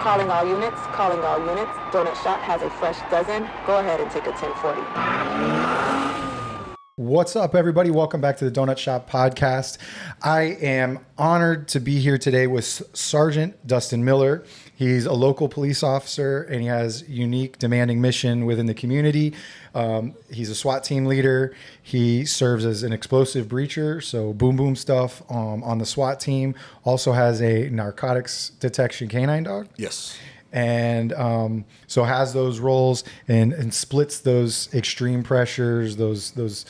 Calling all units, calling all units. Donut Shop has a fresh dozen. Go ahead and take a 1040. What's up, everybody? Welcome back to the Donut Shop podcast. I am honored to be here today with Sergeant Dustin Miller. He's a local police officer and he has a unique, demanding mission within the community. He's a SWAT team leader. He serves as an explosive breacher, so boom boom stuff on the SWAT team. Also has a narcotics detection canine dog. Yes. And so has those roles and splits those extreme pressures, those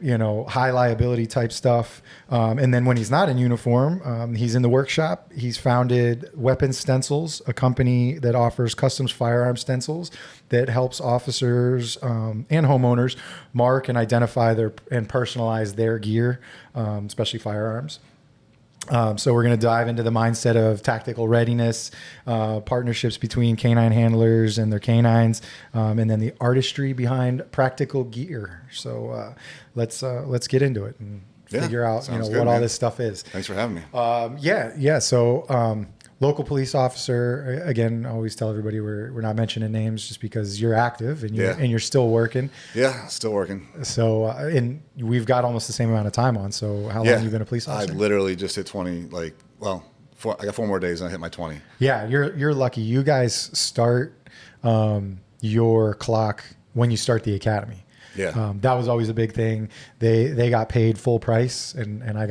high liability type stuff. And then when he's not in uniform, he's in the workshop. He's founded WeaponStencils, a company that offers custom firearm stencils that helps officers and homeowners mark and identify and personalize their gear, especially firearms. So we're going to dive into the mindset of tactical readiness, partnerships between canine handlers and their canines, and then the artistry behind practical gear. So let's get into it and figure out what all this stuff is. Thanks for having me. Yeah. So local police officer. Again, I always tell everybody we're not mentioning names just because you're active and you're still working. Yeah, still working. So and we've got almost the same amount of time on. So how long have you been a police officer? I literally just hit 20. I got 4 more days and I hit my 20. Yeah, you're lucky. You guys start your clock when you start the academy. Yeah, that was always a big thing. They got paid full price, and I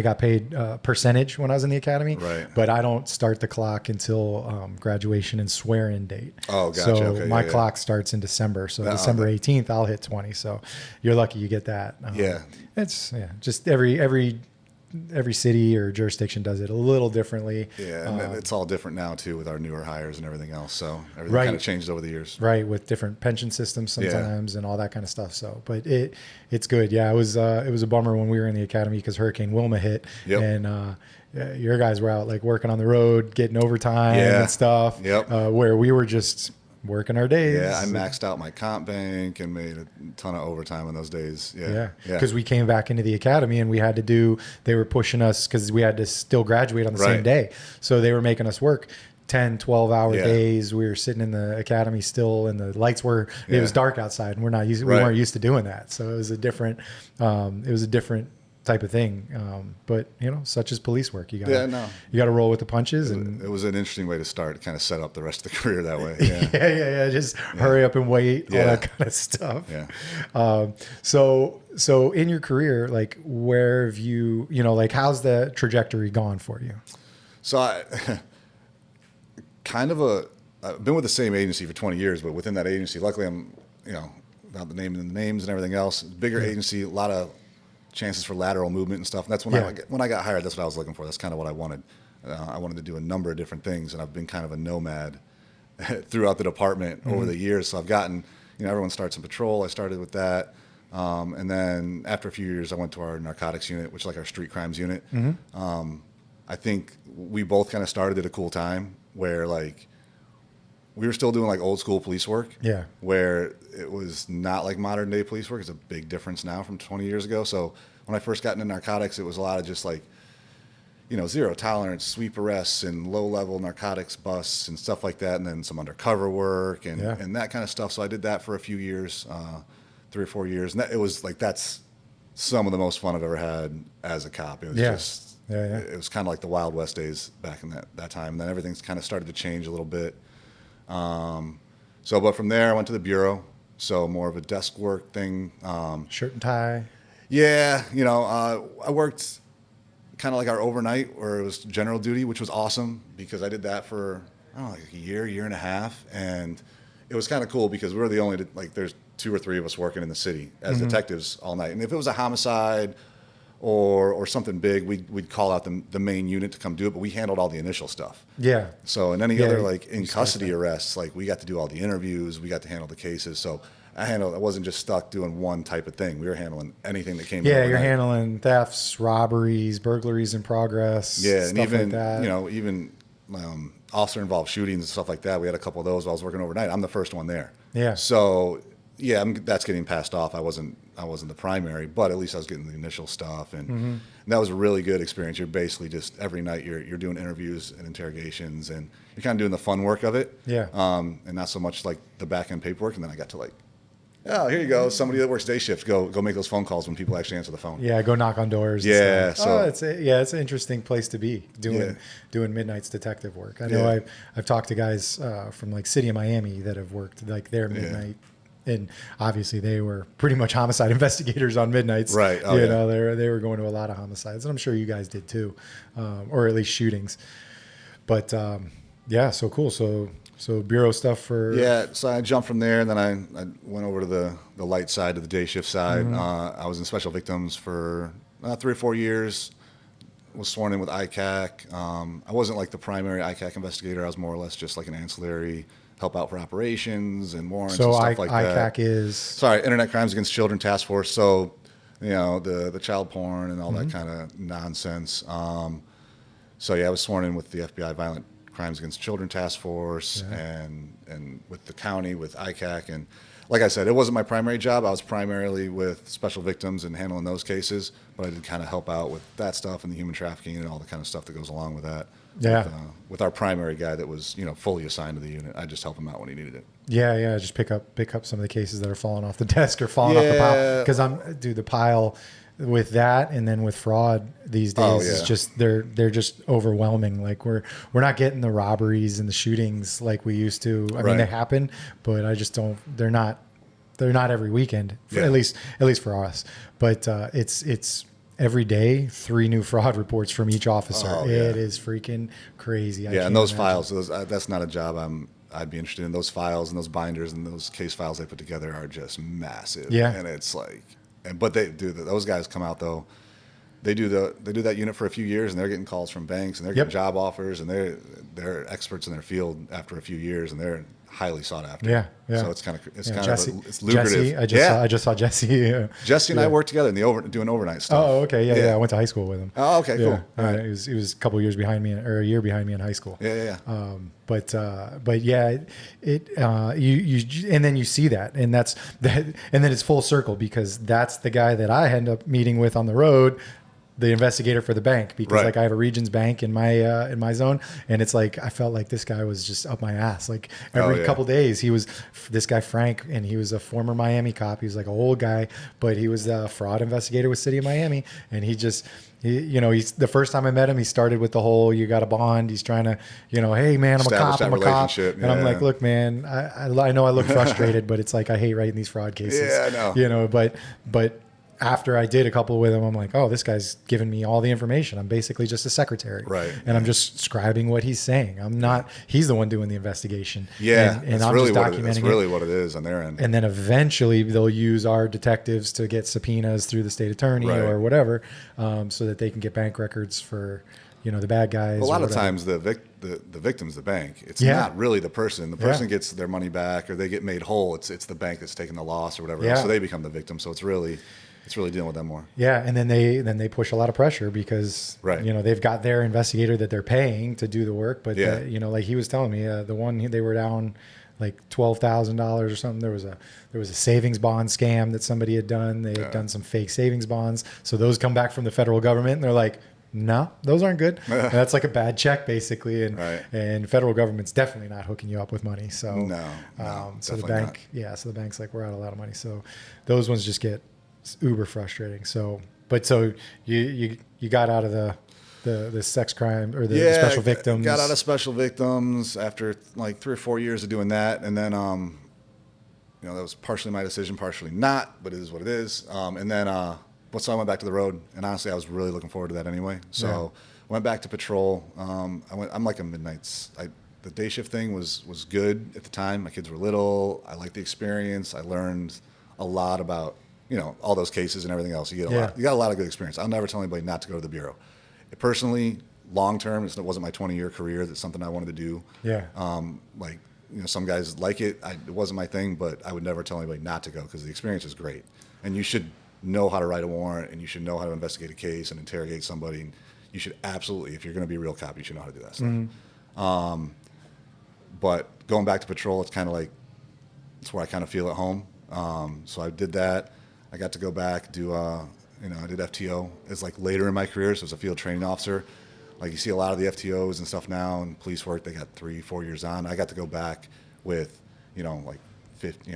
got paid percentage when I was in the academy. Right. But I don't start the clock until graduation and swear-in date. Oh, gotcha. So Okay, my clock starts in December. So December 18th, I'll hit 20. So you're lucky you get that. It's just every city or jurisdiction does it a little differently. Yeah, and it's all different now too with our newer hires and everything else. So everything kind of changed over the years. Right, with different pension systems sometimes and all that kind of stuff. So, but it's good. Yeah, it was a bummer when we were in the academy because Hurricane Wilma hit, and your guys were out like working on the road, getting overtime and stuff. Yep. Where we were just working our days. Yeah, I maxed out my comp bank and made a ton of overtime in those days. Yeah. Because we came back into the academy and they were pushing us because we had to still graduate on the same day. So they were making us work 10, 12-hour days. We were sitting in the academy still and the lights were, it was dark outside and we weren't used to doing that. So it was a different type of thing. But such as police work. You gotta roll with the punches. And it was an interesting way to start. It kind of set up the rest of the career that way. Yeah. Just hurry up and wait, all that kind of stuff. Yeah. So in your career, like where have you, how's the trajectory gone for you? So I've been with the same agency for 20 years, but within that agency, luckily I'm, without the names and everything else, bigger agency, a lot of chances for lateral movement and stuff. And that's when I got hired, that's what I was looking for. That's kind of what I wanted. I wanted to do a number of different things, and I've been kind of a nomad throughout the department over the years. So I've gotten, everyone starts in patrol. I started with that. And then after a few years, I went to our narcotics unit, which is like our street crimes unit. I think we both kind of started at a cool time where we were still doing old school police work. Yeah. Where it was not like modern day police work. It's a big difference now from 20 years ago. So when I first got into narcotics, it was a lot of just zero tolerance, sweep arrests and low level narcotics busts and stuff like that. And then some undercover work and that kind of stuff. So I did that for a few years, 3 or 4 years. And that's some of the most fun I've ever had as a cop. It was it was kind of like the Wild West days back in that time. And then everything's kind of started to change a little bit. But from there I went to the bureau, so more of a desk work thing. Shirt and tie. Yeah, I worked kind of like our overnight where it was general duty, which was awesome because I did that for a year and a half, and it was kind of cool because we were the only there's 2 or 3 of us working in the city as detectives all night, and if it was a homicide or something big, we'd call out the main unit to come do it, but we handled all the initial stuff. Yeah. So in any other in custody arrests, we got to do all the interviews, we got to handle the cases. So I wasn't just stuck doing one type of thing. We were handling anything that came. Yeah, you're handling thefts, robberies, burglaries in progress. Yeah, stuff and even like that. even officer involved shootings and stuff like that. We had a couple of those while I was working overnight. I'm the first one there. Yeah. So yeah, that's getting passed off. I wasn't the primary, but at least I was getting the initial stuff, and that was a really good experience. You're basically just every night you're doing interviews and interrogations, and you're kind of doing the fun work of it, and not so much like the back end paperwork. And then I got to like, oh, here you go, somebody that works day shift, go make those phone calls when people actually answer the phone. Yeah, go knock on doors. Yeah, so it's an interesting place to be doing Midnight's detective work. I know I've talked to guys from like City of Miami that have worked like their midnight. And obviously, they were pretty much homicide investigators on midnights. Right. Oh, you know, they were going to a lot of homicides, and I'm sure you guys did too, or at least shootings. But so cool. So bureau stuff for So I jumped from there, and then I went over to the light side, to the day shift side. I was in special victims for 3 or 4 years. Was sworn in with ICAC. I wasn't like the primary ICAC investigator. I was more or less just like an ancillary, help out for operations and warrants and stuff like that. So ICAC is Internet Crimes Against Children Task Force. So, you know, the child porn and all that kind of nonsense. I was sworn in with the FBI Violent Crimes Against Children Task Force and with the county, with ICAC. And like I said, it wasn't my primary job. I was primarily with special victims and handling those cases, but I did kind of help out with that stuff and the human trafficking and all the kind of stuff that goes along with that. With our primary guy that was, you know, fully assigned to the unit. I just help him out when he needed it. Just pick up some of the cases that are falling off the desk or falling off the pile. Because the pile with that and then with fraud these days is just they're just overwhelming. Like we're not getting the robberies and the shootings like we used to. I mean, they happen, but I just don't. They're not every weekend. At least for us. But it's every day 3 new fraud reports from each officer. It is freaking crazy. And those files, that's not a job I'd be interested in. Those files and those binders and those case files they put together are just massive. And it's like, but they do. Those guys come out though. They do that unit for a few years, and they're getting calls from banks, and they're getting job offers, and they're experts in their field after a few years, and they're highly sought after. So it's kind of it's lucrative. Jesse, I just saw Jesse. Jesse and I worked together in doing overnight stuff. Oh, okay, I went to high school with him. Oh, okay, cool. He was a couple years behind me, or a year behind me in high school. But you and then you see that, and that's that, and then it's full circle because that's the guy that I end up meeting with on the road. The investigator for the bank, because like I have a Regions Bank in my zone, and it's like I felt like this guy was just up my ass. Like every couple days, he was this guy Frank, and he was a former Miami cop. He was like an old guy, but he was a fraud investigator with City of Miami, and he's the first time I met him, he started with the whole "you got a bond." He's trying to, hey man, I'm a cop, and I'm like, look man, I know I look frustrated, but it's like I hate writing these fraud cases. I know. But after I did a couple with him, I'm like, oh, this guy's giving me all the information. I'm basically just a secretary. And I'm just scribing what he's saying. I'm not, he's the one doing the investigation. And I'm just documenting that's really what it is on their end. And then eventually they'll use our detectives to get subpoenas through the state attorney or whatever, so that they can get bank records for, the bad guys. A lot of times the victim's the bank. It's not really the person. The person gets their money back or they get made whole. It's the bank that's taking the loss or whatever. So they become the victim. So it's really dealing with them more. And then they push a lot of pressure because they've got their investigator that they're paying to do the work. But like he was telling me, the one they were down like $12,000 or something. There was a savings bond scam that somebody had done. They had done some fake savings bonds. So those come back from the federal government, and they're like, no, those aren't good. That's like a bad check, basically, and federal government's definitely not hooking you up with money. So so the bank, so the bank's like, we're out a lot of money. So those ones just get uber frustrating. So you got out of the sex crime or the special victims. Got out of special victims after like 3 or 4 years of doing that, and then that was partially my decision, partially not, but it is what it is. And then so I went back to the road, and honestly, I was really looking forward to that anyway. So went back to patrol. I'm like a midnights. The day shift thing was good at the time. My kids were little. I liked the experience. I learned a lot about all those cases and everything else. You got a lot of good experience. I'll never tell anybody not to go to the bureau. Personally, long term, it wasn't my 20-year career. That's something I wanted to do. Some guys like it. It wasn't my thing, but I would never tell anybody not to go because the experience is great. And you should know how to write a warrant, and you should know how to investigate a case and interrogate somebody. And you should absolutely, if you're going to be a real cop, you should know how to do that stuff. But going back to patrol, it's kind of like, it's where I kind of feel at home. So I did that. I got to go back, do, I did FTO as like later in my career. So as a field training officer, like you see a lot of the FTOs and stuff now and police work, they got 3-4 years on. I got to go back with, like 50,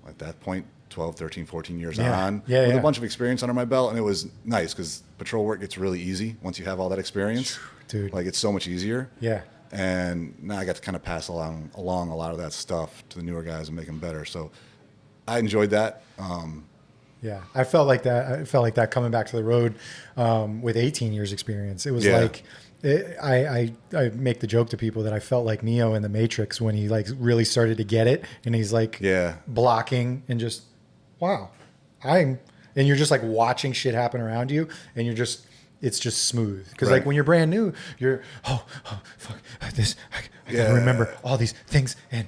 at that point, 12, 13, 14 years on with a bunch of experience under my belt. And it was nice because patrol work gets really easy once you have all that experience. Dude. Like it's so much easier. Yeah. And now I got to kind of pass along a lot of that stuff to the newer guys and make them better. So I enjoyed that. Yeah, I felt like that. I felt like that coming back to the road with 18 years experience. It was like I make the joke to people that I felt like Neo in the Matrix when he like really started to get it, and he's like blocking and just and you're just like watching shit happen around you, and it's just smooth because like when you're brand new, you're fuck this. I gotta remember all these things, and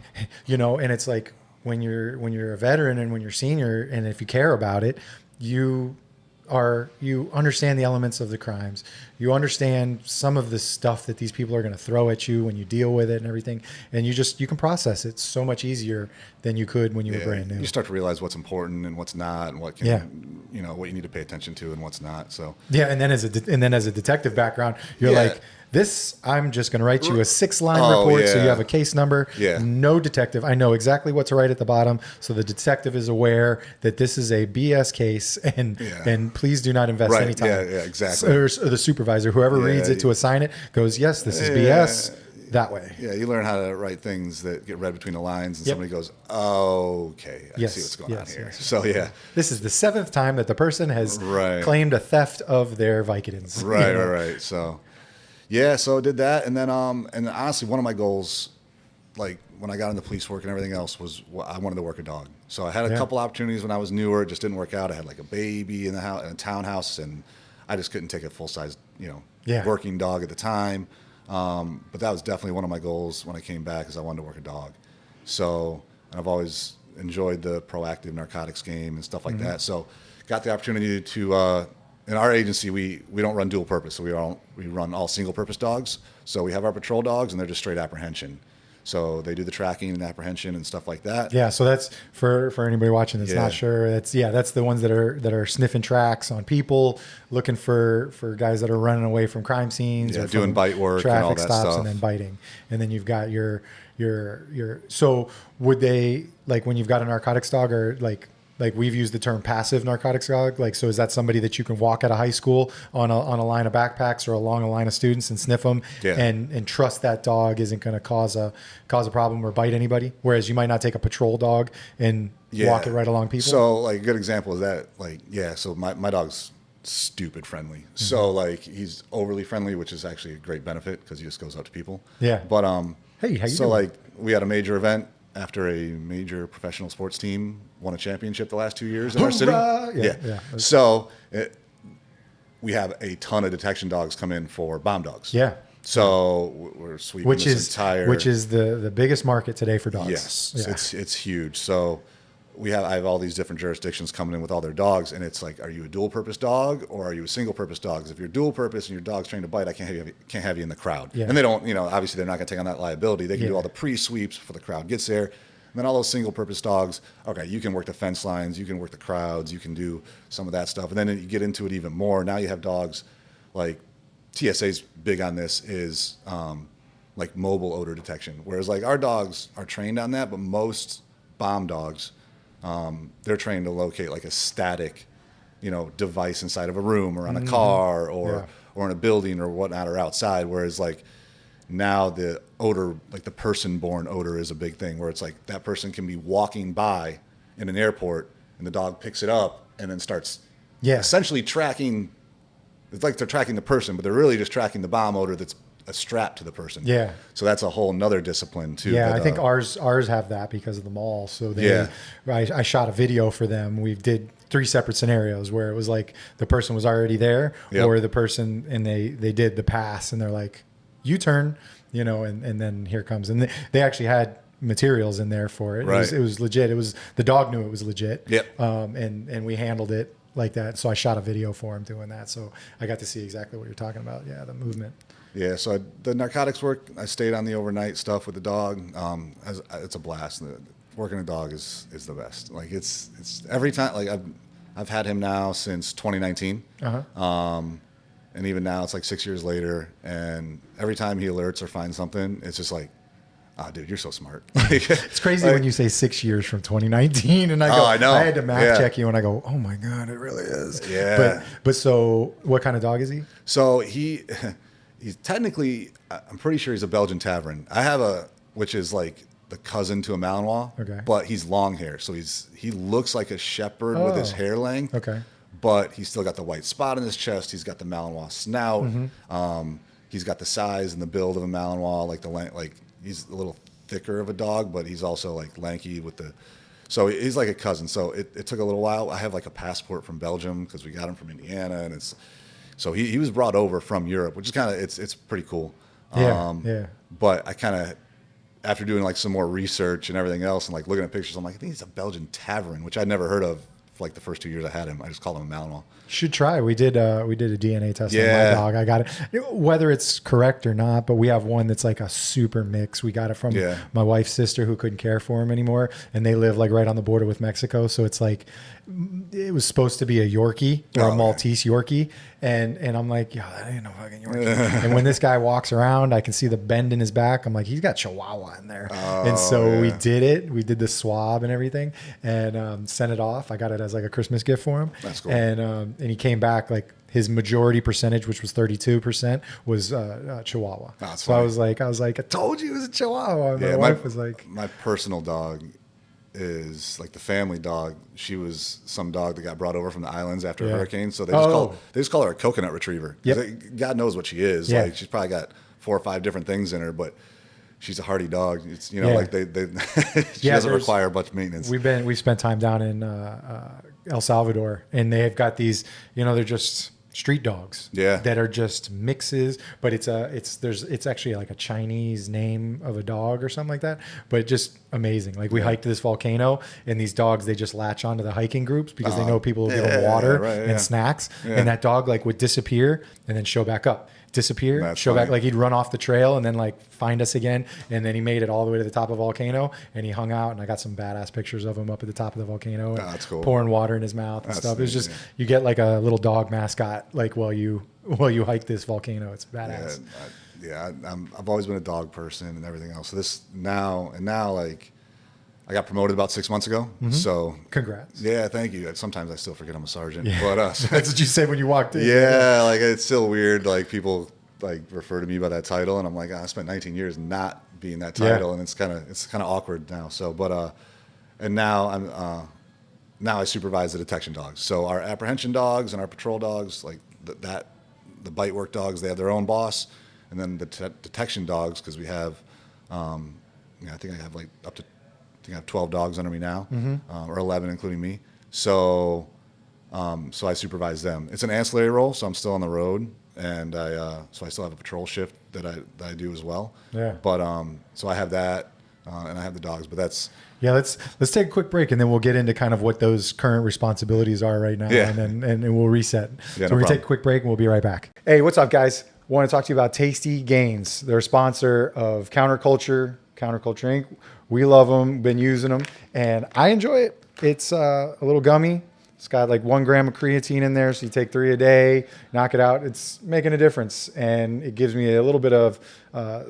and it's like. When you're a veteran and when you're senior, and if you care about it, you understand the elements of the crimes. You understand some of the stuff that these people are going to throw at you when you deal with it and everything. And you can process it so much easier than you could when you were brand new. You start to realize what's important and what's not, and what can, what you need to pay attention to and what's not. So and then as a detective background, you're like. I'm just going to write you a 6-line report so you have a case number. Yeah. No detective. I know exactly what to write at the bottom. So the detective is aware that this is a BS case and please do not invest any time. Yeah, exactly. Or the supervisor, whoever reads it to assign it, goes, yes, this is BS. That way. Yeah, you learn how to write things that get read between the lines and somebody goes, okay, I see what's going on here. So, This is the 7th time that the person has claimed a theft of their Vicodins. Right. So... Yeah, so I did that, and then and honestly, one of my goals, like when I got into police work and everything else, was I wanted to work a dog. So I had a couple opportunities when I was newer, it just didn't work out. I had like a baby in the house, in a townhouse, and I just couldn't take a full size, working dog at the time. But that was definitely one of my goals when I came back, is I wanted to work a dog. So and I've always enjoyed the proactive narcotics game and stuff like that. So got the opportunity to. In our agency, we don't run dual purpose, so we run all single purpose dogs. So we have our patrol dogs, and they're just straight apprehension. So they do the tracking and apprehension and stuff like that. Yeah, so that's for anybody watching that's not sure. That's the ones that are sniffing tracks on people, looking for guys that are running away from crime scenes, or doing bite work, traffic and all that stops, stuff, and then biting. And then you've got your. So would they, like when you've got a narcotics dog, or like we've used the term passive narcotics dog. Like, so is that somebody that you can walk out of high school on a line of backpacks or along a line of students and sniff them and trust that dog isn't going to cause a problem or bite anybody? Whereas you might not take a patrol dog and walk it right along people. So like a good example is that so my dog's stupid friendly. So like he's overly friendly, which is actually a great benefit because he just goes up to people. Yeah. But hey, how you doing? So like we had a major event after a major professional sports team won a championship the last 2 years in our city. Yeah. So we have a ton of detection dogs come in for bomb dogs. Yeah. So we're sweeping which is the biggest market today for dogs. Yes. Yeah. It's huge. So I have all these different jurisdictions coming in with all their dogs, and it's like, are you a dual purpose dog or are you a single purpose dog? Because if you're dual purpose and your dog's trained to bite, I can't have you in the crowd. Yeah. And they don't, obviously they're not going to take on that liability. They can do all the pre-sweeps before the crowd gets there. And then all those single purpose dogs, okay, you can work the fence lines, you can work the crowds, you can do some of that stuff. And then you get into it even more. Now you have dogs like TSA's big on this is like mobile odor detection. Whereas like our dogs are trained on that, but most bomb dogs, they're trained to locate like a static, device inside of a room or on a car or in a building or whatnot or outside. Whereas like now the odor, like the person-borne odor is a big thing where it's like that person can be walking by in an airport and the dog picks it up and then starts essentially tracking. It's like they're tracking the person, but they're really just tracking the bomb odor that's a strap to the person. Yeah. So that's a whole nother discipline too. Yeah, but, I think ours have that because of the mall. So I shot a video for them. We did 3 separate scenarios where it was like the person was already there or the person, and they did the pass and they're like, U-turn, and then here comes. And they actually had materials in there for it. Right. It was legit. It was, the dog knew it was legit. Yep. And we handled it like that. So I shot a video for him doing that. So I got to see exactly what you're talking about. Yeah, the movement. Yeah, so the narcotics work, I stayed on the overnight stuff with the dog. It's a blast. Working a dog is the best. Like it's every time, like I've had him now since 2019. And even now it's like 6 years later, and every time he alerts or finds something, it's just like, oh, dude, you're so smart. It's crazy when you say 6 years from 2019, and I go, I know. I had to math check you, and I go, oh my God, it really is. Yeah. But so what kind of dog is he? So he's technically, I'm pretty sure he's a Belgian Tavern. I have which is like the cousin to a Malinois, Okay. but he's long hair. So he looks like a shepherd with his hair length. Okay. But he's still got the white spot on his chest. He's got the Malinois snout. He's got the size and the build of a Malinois, like he's a little thicker of a dog, but he's also like lanky so he's like a cousin. So it took a little while. I have like a passport from Belgium because we got him from Indiana, and so he was brought over from Europe, which is kind of it's pretty cool. Yeah. But I kind of, after doing like some more research and everything else and like looking at pictures, I'm like, I think he's a Belgian Tavern, which I'd never heard of for like the first 2 years I had him. I just called him a Malinois. Should try. We did a DNA test on my dog. I got it. Whether it's correct or not, but we have one that's like a super mix. We got it from my wife's sister who couldn't care for him anymore, and they live like right on the border with Mexico. So it's like it was supposed to be a Yorkie or a Maltese Yorkie, and I'm like, yo, that ain't no fucking Yorkie. And when this guy walks around, I can see the bend in his back. I'm like, he's got Chihuahua in there. And so we did it. We did the swab and everything, and sent it off. I got it as like a Christmas gift for him. That's cool. And he came back like his majority percentage, which was 32%, was Chihuahua. That's so funny. I was like, I told you it was a Chihuahua. And my wife was like, my personal dog is like the family dog. She was some dog that got brought over from the islands after a hurricane. So they just call her a coconut retriever. God knows what she is. Like she's probably got 4 or 5 different things in her, but she's a hardy dog. It's like they she doesn't require much maintenance. We spent time down in El Salvador, and they've got these, they're just street dogs that are just mixes, but it's actually like a Chinese name of a dog or something like that, but just amazing. Like we hiked this volcano, and these dogs, they just latch onto the hiking groups because they know people will give them water and snacks, and that dog like would disappear and then show back up. Back, like he'd run off the trail and then like find us again, and then he made it all the way to the top of the volcano, and he hung out, and I got some badass pictures of him up at the top of the volcano, that's cool. Pouring water in his mouth and stuff. It was just you get like a little dog mascot like while you hike this volcano. It's badass. I've always been a dog person and everything else. So this now like I got promoted about 6 months ago. So congrats. Yeah, thank you. Sometimes I still forget I'm a sergeant, but that's what you said when you walked in. Yeah, like it's still weird. Like people like refer to me by that title, and I'm like, I spent 19 years not being that title, and it's kind of awkward now. So, and now now I supervise the detection dogs. So our apprehension dogs and our patrol dogs, like the bite work dogs, they have their own boss, and then the detection dogs, because we have, I think I have like up to. I have 12 dogs under me now, or 11 including me. So I supervise them. It's an ancillary role, so I'm still on the road, and so I still have a patrol shift that I do as well. Yeah. But so I have that, and I have the dogs. But that's let's take a quick break, and then we'll get into kind of what those current responsibilities are right now, and we'll reset. So we're gonna take a quick break, and we'll be right back. Hey, what's up, guys? Want to talk to you about Tasty Gains. They're a sponsor of Counterculture Inc. We love them, been using them, and I enjoy it. It's a little gummy. It's got like 1 gram of creatine in there, so you take 3 a day, knock it out. It's making a difference, and it gives me a little bit of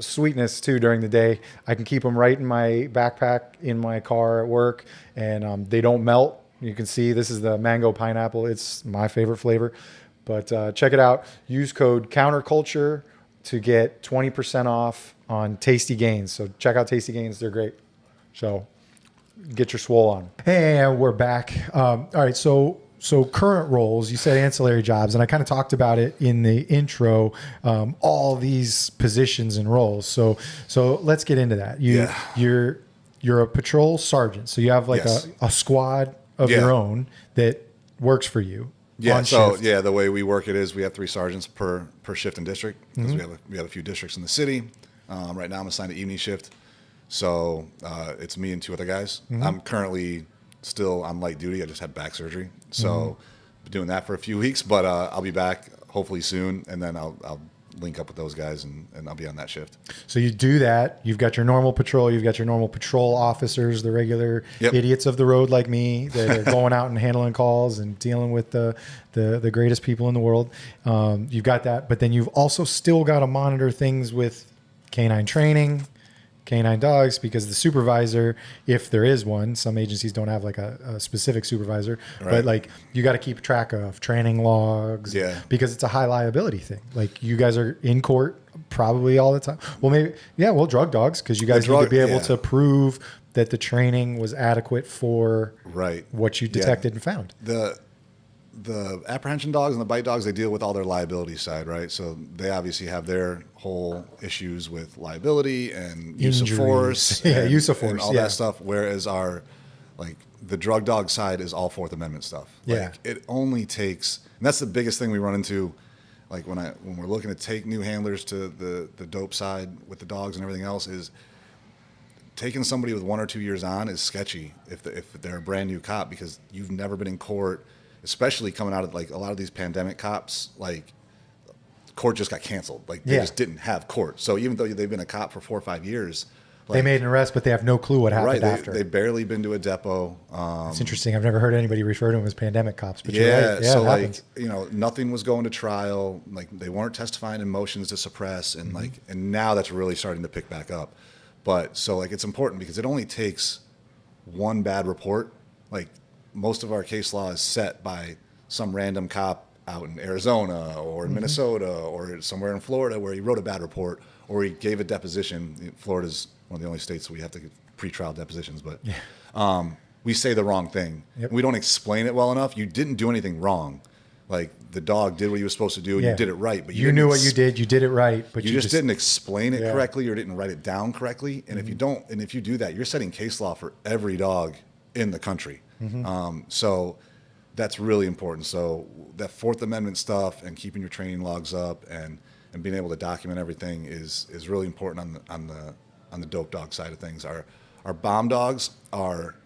sweetness too during the day. I can keep them right in my backpack in my car at work, and they don't melt. You can see this is the mango pineapple. It's my favorite flavor, but check it out. Use code Counterculture to get 20% off on Tasty Gains. So check out Tasty Gains. They're great. So get your swole on. Hey, we're back. All right. So current roles, you said ancillary jobs, and I kind of talked about it in the intro, all these positions and roles. So let's get into that. You're a patrol sergeant. So you have like a squad of your own that works for you. Yeah. So the way we work it is we have 3 sergeants per shift and district, because we have a few districts in the city. Right now I'm assigned to evening shift. So it's me and 2 other guys. I'm currently still on light duty. I just had back surgery. So been doing that for a few weeks, but I'll be back hopefully soon. And then I'll link up with those guys, and I'll be on that shift. So you do that. You've got your normal patrol. You've got your normal patrol officers, the regular Yep. idiots of the road like me that are going out and handling calls and dealing with the greatest people in the world. You've got that, but then you've also still got to monitor things with canine training, canine dogs, because the supervisor, if there is one, some agencies don't have like a specific supervisor, Right. but like you got to keep track of training logs, Yeah. because it's a high liability thing. Like you guys are in court probably all the time. Well, maybe, yeah, well, drug dogs, because you guys need to be able to prove that the training was adequate for Right. what you detected and found. The apprehension dogs and the bite dogs, they deal with all their liability side, right? So they obviously have their whole issues with liability and use of Injuries. force. Yeah, and, use of and force, all yeah. that stuff. Whereas the drug dog side is all Fourth Amendment stuff. Yeah. It only takes, and that's the biggest thing we run into. Like when we're looking to take new handlers to the dope side with the dogs and everything else, is taking somebody with 1 or 2 years on is sketchy if they're a brand new cop, because you've never been in court, especially coming out of like a lot of these pandemic cops, like court just got canceled. Like they just didn't have court. So even though they've been a cop for 4 or 5 years, They made an arrest, but they have no clue what happened after. They've barely been to a depot. It's interesting. I've never heard anybody refer to them as pandemic cops, but you're Yeah, right. Yeah, so it like, happens. nothing was going to trial. Like they weren't testifying in motions to suppress, and and now that's really starting to pick back up. But so like it's important because it only takes one bad report. Like most of our case law is set by some random cop out in Arizona or in Minnesota or somewhere in Florida where he wrote a bad report or he gave a deposition. Florida's one of the only states we have to give pre-trial depositions, but we say the wrong thing. Yep. We don't explain it well enough. You didn't do anything wrong. Like the dog did what he was supposed to do, and you did it right. But you knew what you did. You did it right, but you just didn't explain it Yeah. correctly or didn't write it down correctly. And if you don't, and if you do that, you're setting case law for every dog in the country. So that's really important. So that Fourth Amendment stuff and keeping your training logs up and being able to document everything is really important on the dope dog side of things. Our bomb dogs are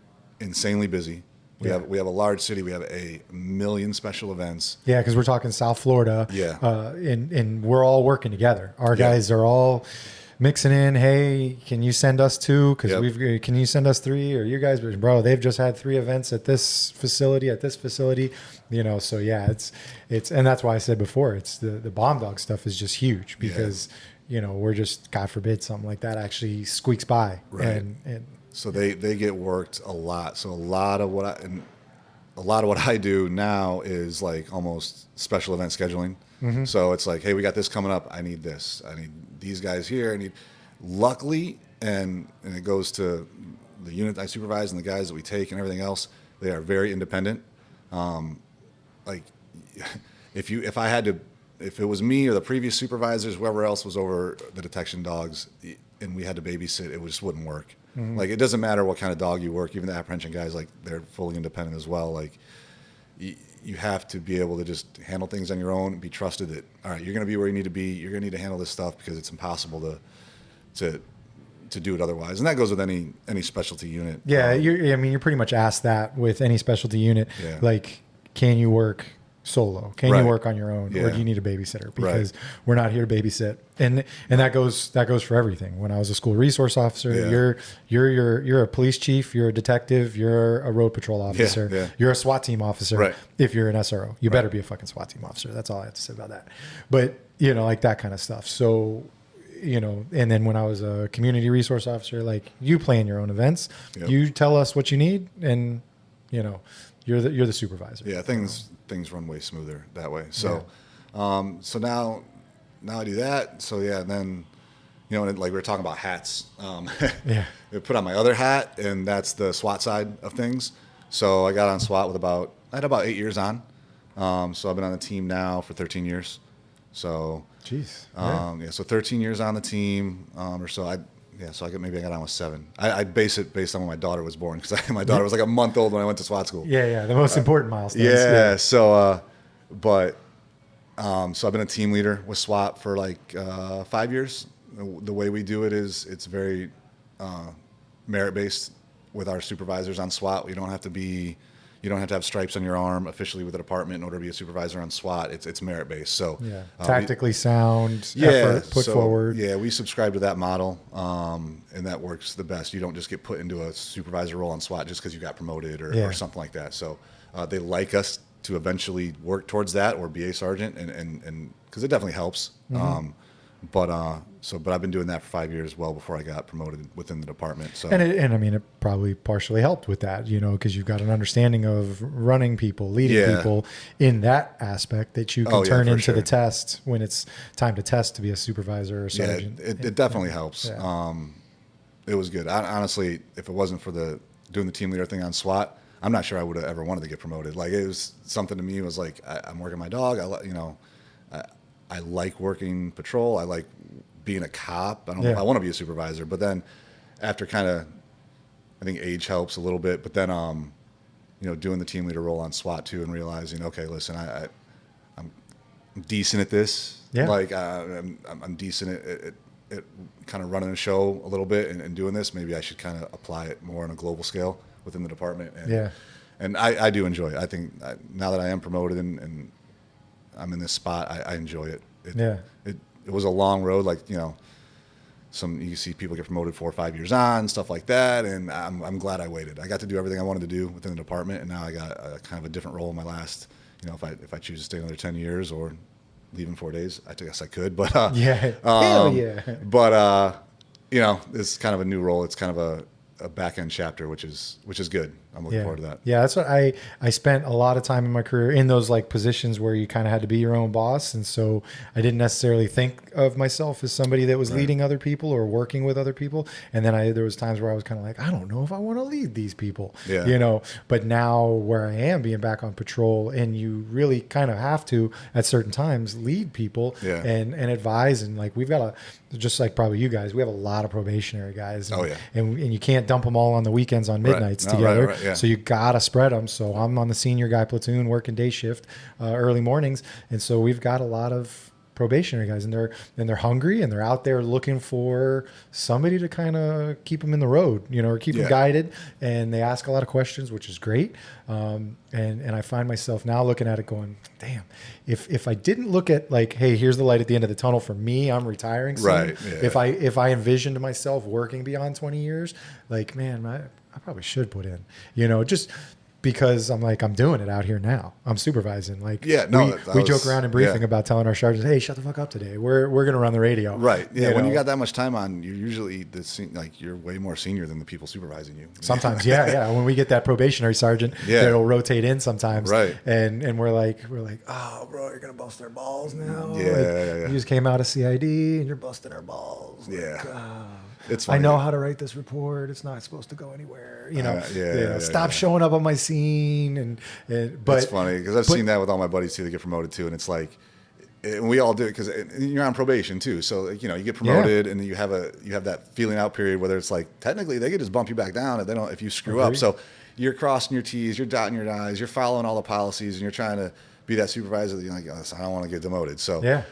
insanely busy. We have a large city. We have 1 million special events. Yeah, because we're talking South Florida. Yeah. And we're all working together. Our guys are all mixing in. Hey, can you send us 2? Because can you send us 3? Or you guys, bro? They've just had 3 events at this facility. So yeah, it's and that's why I said before, it's the bomb dog stuff is just huge because we're just, God forbid, something like that actually squeaks by. Right. And So they get worked a lot. So a lot of what I do now is like almost special event scheduling. So it's like, hey, we got this coming up. I need this. I need these guys here. Luckily, and it goes to the unit I supervise and the guys that we take and everything else. They are very independent. Like if it was me or the previous supervisors, whoever else was over the detection dogs, and we had to babysit, it just wouldn't work. Like it doesn't matter what kind of dog you work. Even the apprehension guys, like they're fully independent as well. Like you have to be able to just handle things on your own and be trusted that, all right, you're going to be where you need to be. You're going to need to handle this stuff because it's impossible to do it otherwise. And that goes with any specialty unit. yeah, you're pretty much asked that with any specialty unit. Yeah. Like, can you work solo? Can you work on your own, or Yeah. do you need a babysitter? Because we're not here to babysit, and that goes for everything. When I was a school resource officer, you're a police chief, you're a detective, you're a road patrol officer, you're a SWAT team officer. Right. If you're an SRO, you better be a fucking SWAT team officer. That's all I have to say about that. But like that kind of stuff. So. And then when I was a community resource officer, like you plan your own events, you tell us what you need, and you're the supervisor. Yeah, things run way smoother that way. So, so now I do that. So yeah, and then and like we were talking about hats. I put on my other hat, and that's the SWAT side of things. So I got on SWAT I had about 8 years on. So I've been on the team now for 13 years. So. Jeez. So 13 years on the team, or so. I got on with 7. I base it based on when my daughter was born because my daughter was like a month old when I went to SWAT school. Yeah, the most important milestones. Yeah. So, so I've been a team leader with SWAT for like 5 years. The way we do it is it's very merit based with our supervisors on SWAT. You don't have to be, You don't have to have stripes on your arm officially with the department in order to be a supervisor on SWAT. It's merit based. So tactically sound, effort put forward. Yeah, we subscribe to that model, and that works the best. You don't just get put into a supervisor role on SWAT just because you got promoted or something like that. So they like us to eventually work towards that or be a sergeant, and because it definitely helps. But I've been doing that for 5 years, well before I got promoted within the department. So and I mean, it probably partially helped with that, because you've got an understanding of running people, leading people in that aspect that you can turn into the test when it's time to test to be a supervisor or sergeant. Yeah, it definitely helps. Yeah. It was good. honestly, if it wasn't for doing the team leader thing on SWAT, I'm not sure I would have ever wanted to get promoted. Like, it was something to me. It was like, I'm working my dog. I like working patrol. I like being a cop. I don't know if I want to be a supervisor. But then after I think age helps a little bit. But then, doing the team leader role on SWAT too, and realizing, okay, listen, I'm decent at this. Yeah. Like I'm decent at kind of running a show a little bit and doing this. Maybe I should kind of apply it more on a global scale within the department. And I do enjoy it. I think now that I am promoted and I'm in this spot, I enjoy it. It was a long road, like, you see people get promoted 4 or 5 years on, stuff like that, and I'm glad I waited. I got to do everything I wanted to do within the department, and now I got a kind of a different role in my last, if I choose to stay another 10 years or leave in 4 days, I guess I could, but hell yeah. But it's kind of a new role. It's kind of a back end chapter, which is good. I'm looking forward to that. Yeah, that's what I spent a lot of time in my career in those like positions where you kind of had to be your own boss, and so I didn't necessarily think of myself as somebody that was leading other people or working with other people. And then there was times where I was kind of like, I don't know if I want to lead these people. But now where I am being back on patrol, and you really kind of have to at certain times lead people and advise, and like we've got just like probably you guys, we have a lot of probationary guys. And you can't dump them all on the weekends on midnights together. Right. So you gotta spread them. So I'm on the senior guy platoon working day shift, early mornings, and so we've got a lot of probationary guys, and they're hungry, and they're out there looking for somebody to kind of keep them in the road, or keep them guided. And they ask a lot of questions, which is great. And I find myself now looking at it going, damn, if I didn't look at like, hey, here's the light at the end of the tunnel for me, I'm retiring soon. Right. Yeah. If I envisioned myself working beyond 20 years, like, man, I probably should put in, just because I'm doing it out here now. I'm supervising. Like, we joke around in briefing about telling our sergeants, hey, shut the fuck up today. We're going to run the radio. Right. Yeah. When you got that much time on, you're usually you're way more senior than the people supervising you. Sometimes. When we get that probationary sergeant, that'll rotate in sometimes. Right. And we're like, oh, bro, you're going to bust our balls now. You just came out of CID and you're busting our balls. Yeah. It's funny. I know how to write this report. It's not supposed to go anywhere. Stop showing up on my scene. But it's funny because I've seen that with all my buddies too. They get promoted too, and it's like, and we all do it because you're on probation too. So you get promoted, and you have that feeling out period where it's like technically they could just bump you back down if you screw up. So you're crossing your T's, you're dotting your I's, you're following all the policies, and you're trying to be that supervisor that you're like, oh, I don't want to get demoted. So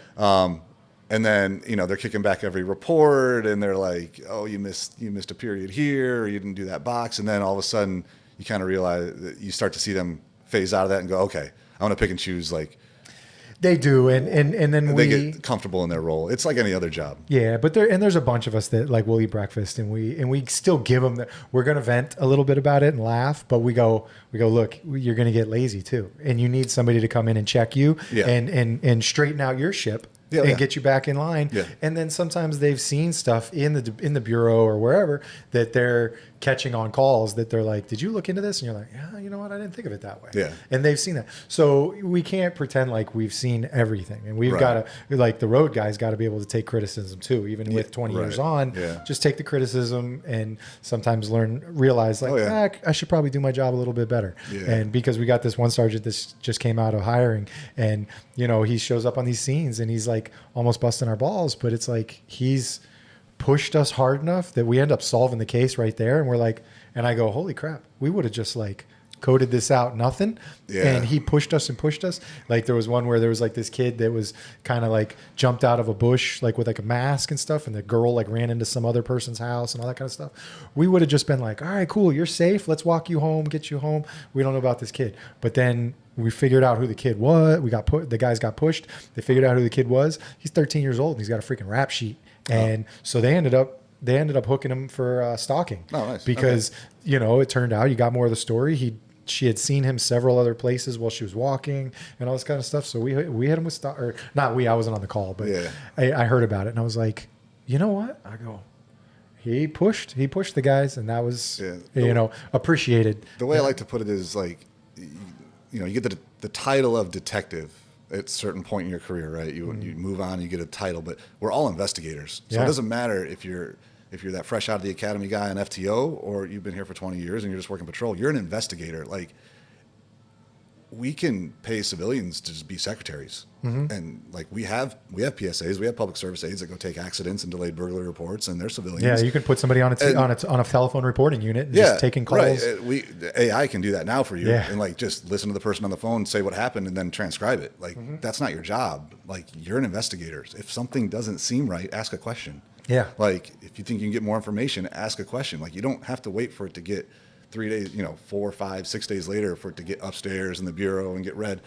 and then, they're kicking back every report, and they're like, oh, you missed a period here, or you didn't do that box. And then all of a sudden you kind of realize that you start to see them phase out of that and go, okay, I want to pick and choose. Like, they do. And then they get comfortable in their role. It's like any other job. Yeah. But there's a bunch of us that like, we'll eat breakfast and we still give them we're going to vent a little bit about it and laugh, but we go, look, you're going to get lazy too. And you need somebody to come in and check you and straighten out your ship. Get you back in line. Yeah. And then sometimes they've seen stuff in the bureau or wherever that they're catching on calls that they're like, did you look into this? And you're like, yeah, you know what? I didn't think of it that way. Yeah. And they've seen that. So we can't pretend like we've seen everything. And we've got to, like the road guys got to be able to take criticism too, even with 20 years on, just take the criticism and sometimes realize like, I should probably do my job a little bit better. Yeah. And because we got this one sergeant that just came out of hiring, and he shows up on these scenes and he's like almost busting our balls, but it's like he's pushed us hard enough that we end up solving the case right there. And we're like, and I go, holy crap, we would have just like coded this out, nothing. Yeah. And he pushed us and pushed us. Like there was one where there was like this kid that was kind of like jumped out of a bush, like with like a mask and stuff. And the girl like ran into some other person's house and all that kind of stuff. We would have just been like, all right, cool. You're safe. Let's walk you home, get you home. We don't know about this kid. But then we figured out who the kid was. The guys got pushed. They figured out who the kid was. He's 13 years old and he's got a freaking rap sheet. And so they ended up hooking him for stalking. Oh, nice. Because, it turned out you got more of the story. She had seen him several other places while she was walking and all this kind of stuff. So we hit him with or not we, I wasn't on the call, but yeah. I heard about it and I was like, you know what? I go, he pushed the guys and that was, appreciated. The way I like to put it is like, you get the title of detective at a certain point in your career, right? You move on, you get a title, but we're all investigators. So it doesn't matter if you're that fresh out of the academy guy on FTO or you've been here for 20 years and you're just working patrol. You're an investigator. Like, we can pay civilians to just be secretaries. And like we have PSAs, we have public service aides that go take accidents and delayed burglary reports, and they're civilians. Yeah, you can put somebody on a telephone reporting unit and just taking calls. Right. AI can do that now for you, Yeah. and like just listen to the person on the phone, say what happened, and then transcribe it. Like that's not your job. Like, you're an investigator. If something doesn't seem right, ask a question. Yeah. Like, if you think you can get more information, ask a question. Like, you don't have to wait for it to get 3 days, 4, 5, 6 days later for it to get upstairs in the bureau and get read.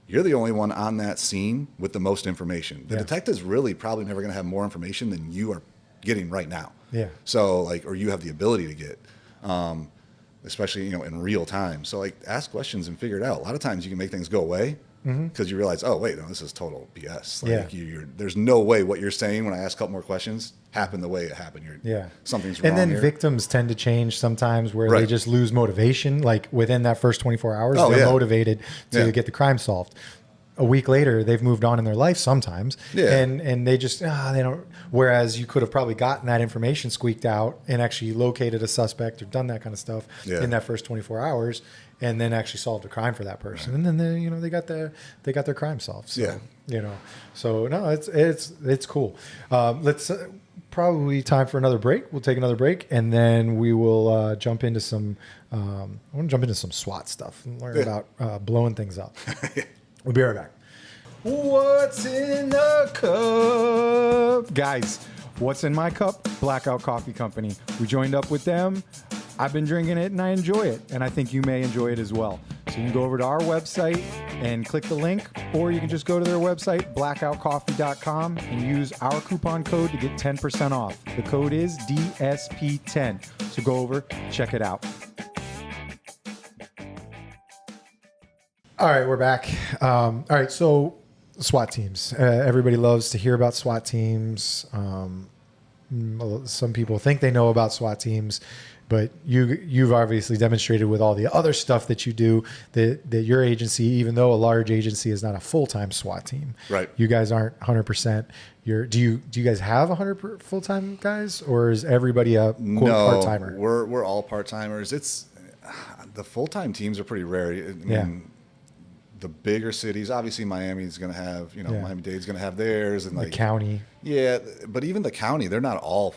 You're the only one on that scene with the most information. The detective's really probably never going to have more information than you are getting right now. Yeah. So or you have the ability to get, especially, in real time. So like, ask questions and figure it out. A lot of times you can make things go away because you realize, oh wait, no, this is total BS. Like, there's no way what you're saying when I ask a couple more questions happened the way it happened. Something's wrong. And then here. victims tend to change sometimes where they just lose motivation. Like within that first 24 hours, they're motivated to get the crime solved. A week later, they've moved on in their life sometimes. Yeah. And they just, they don't. Whereas you could have probably gotten that information squeaked out and actually located a suspect or done that kind of stuff in that first 24 hours and then actually solved a crime for that person. Right. And then they got their crime solved. So, so no, it's cool. Let's probably time for another break. We'll take another break and then we will jump into some, I want to jump into some SWAT stuff and learn about blowing things up. We'll be right back. What's in the cup? Guys, what's in my cup? Blackout Coffee Company. We joined up with them. I've been drinking it and I enjoy it. And I think you may enjoy it as well. So you can go over to our website and click the link, or you can just go to their website, blackoutcoffee.com, and use our coupon code to get 10% off. The code is DSP10. So go over, check it out. All right, we're back. All right, so SWAT teams. Everybody loves to hear about SWAT teams. Some people think they know about SWAT teams, but you've obviously demonstrated with all the other stuff that you do that your agency, even though a large agency, is not a full-time SWAT team. Right. You guys aren't 100%. Do you guys have 100 full-time guys, or is everybody a quote part-timer? We're all part-timers. It's the full-time teams are pretty rare. I mean, the bigger cities, obviously Miami's going to have, Miami-Dade's going to have theirs, and the county. Yeah, but even the county, they're not all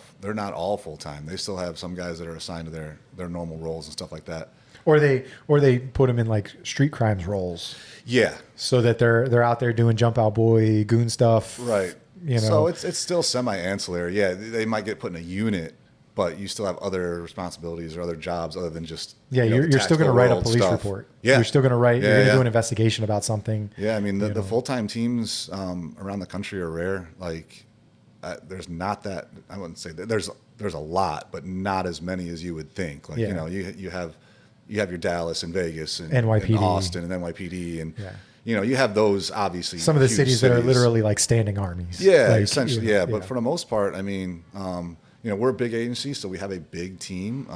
full-time. They still have some guys that are assigned to their normal roles and stuff like that. Or they put them in like street crimes roles. Yeah. So that they're out there doing jump out boy, goon stuff. Right. So it's still semi-ancillary. Yeah, they might get put in a unit, but you still have other responsibilities or other jobs other than just you're still going to write a police report. Yeah, you're still going to write. You're going to do an investigation about something. Yeah, I mean the full time teams around the country are rare. Like there's not that. I wouldn't say that there's a lot, but not as many as you would think. Like you have your Dallas and Vegas and NYPD. And Austin and NYPD and. You have those, obviously. Some of the cities that are literally like standing armies. Yeah, like, essentially. Yeah, but for the most part, I mean. We're a big agency, so we have a big team.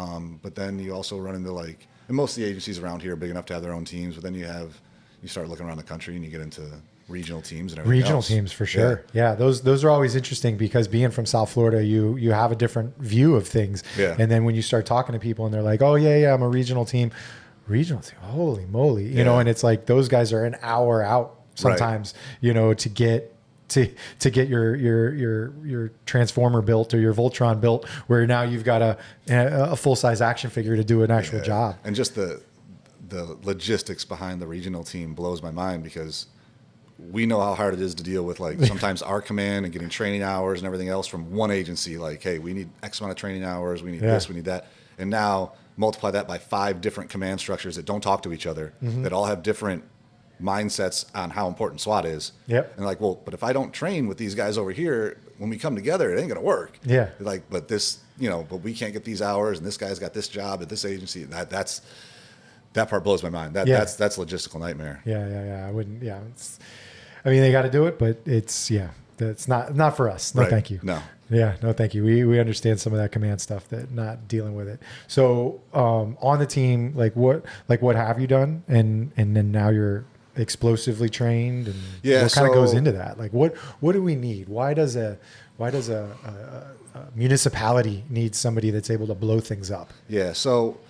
But then you also run into and most of the agencies around here are big enough to have their own teams. But then you start looking around the country and you get into regional teams and everything else. Teams for sure. Yeah, those are always interesting because being from South Florida, you have a different view of things. Yeah. And then when you start talking to people and they're like, oh yeah, I'm a regional team. Regional team, holy moly, you know, and it's like those guys are an hour out sometimes, to get your transformer built or your Voltron built, where now you've got a full size action figure to do an actual job. And just the the logistics behind the regional team blows my mind, because we know how hard it is to deal with, like, sometimes our command and getting training hours and everything else from one agency. Like, hey, we need X amount of training hours. We need this, we need that. And now multiply that by 5 different command structures that don't talk to each other, that all have different mindsets on how important SWAT is. Yep. And like, well, but if I don't train with these guys over here, when we come together, it ain't going to work. Yeah. Like, but this, but we can't get these hours, and this guy's got this job at this agency. And that part blows my mind. That's logistical nightmare. Yeah. I wouldn't. Yeah. I mean, they got to do it, but that's not for us. No, thank you. No. Yeah, no, thank you. We understand some of that command stuff, that not dealing with it. So on the team, what have you done? And then now you're explosively trained, and what kind of goes into that? Like, what do we need? Why does a municipality need somebody that's able to blow things up? Yeah. So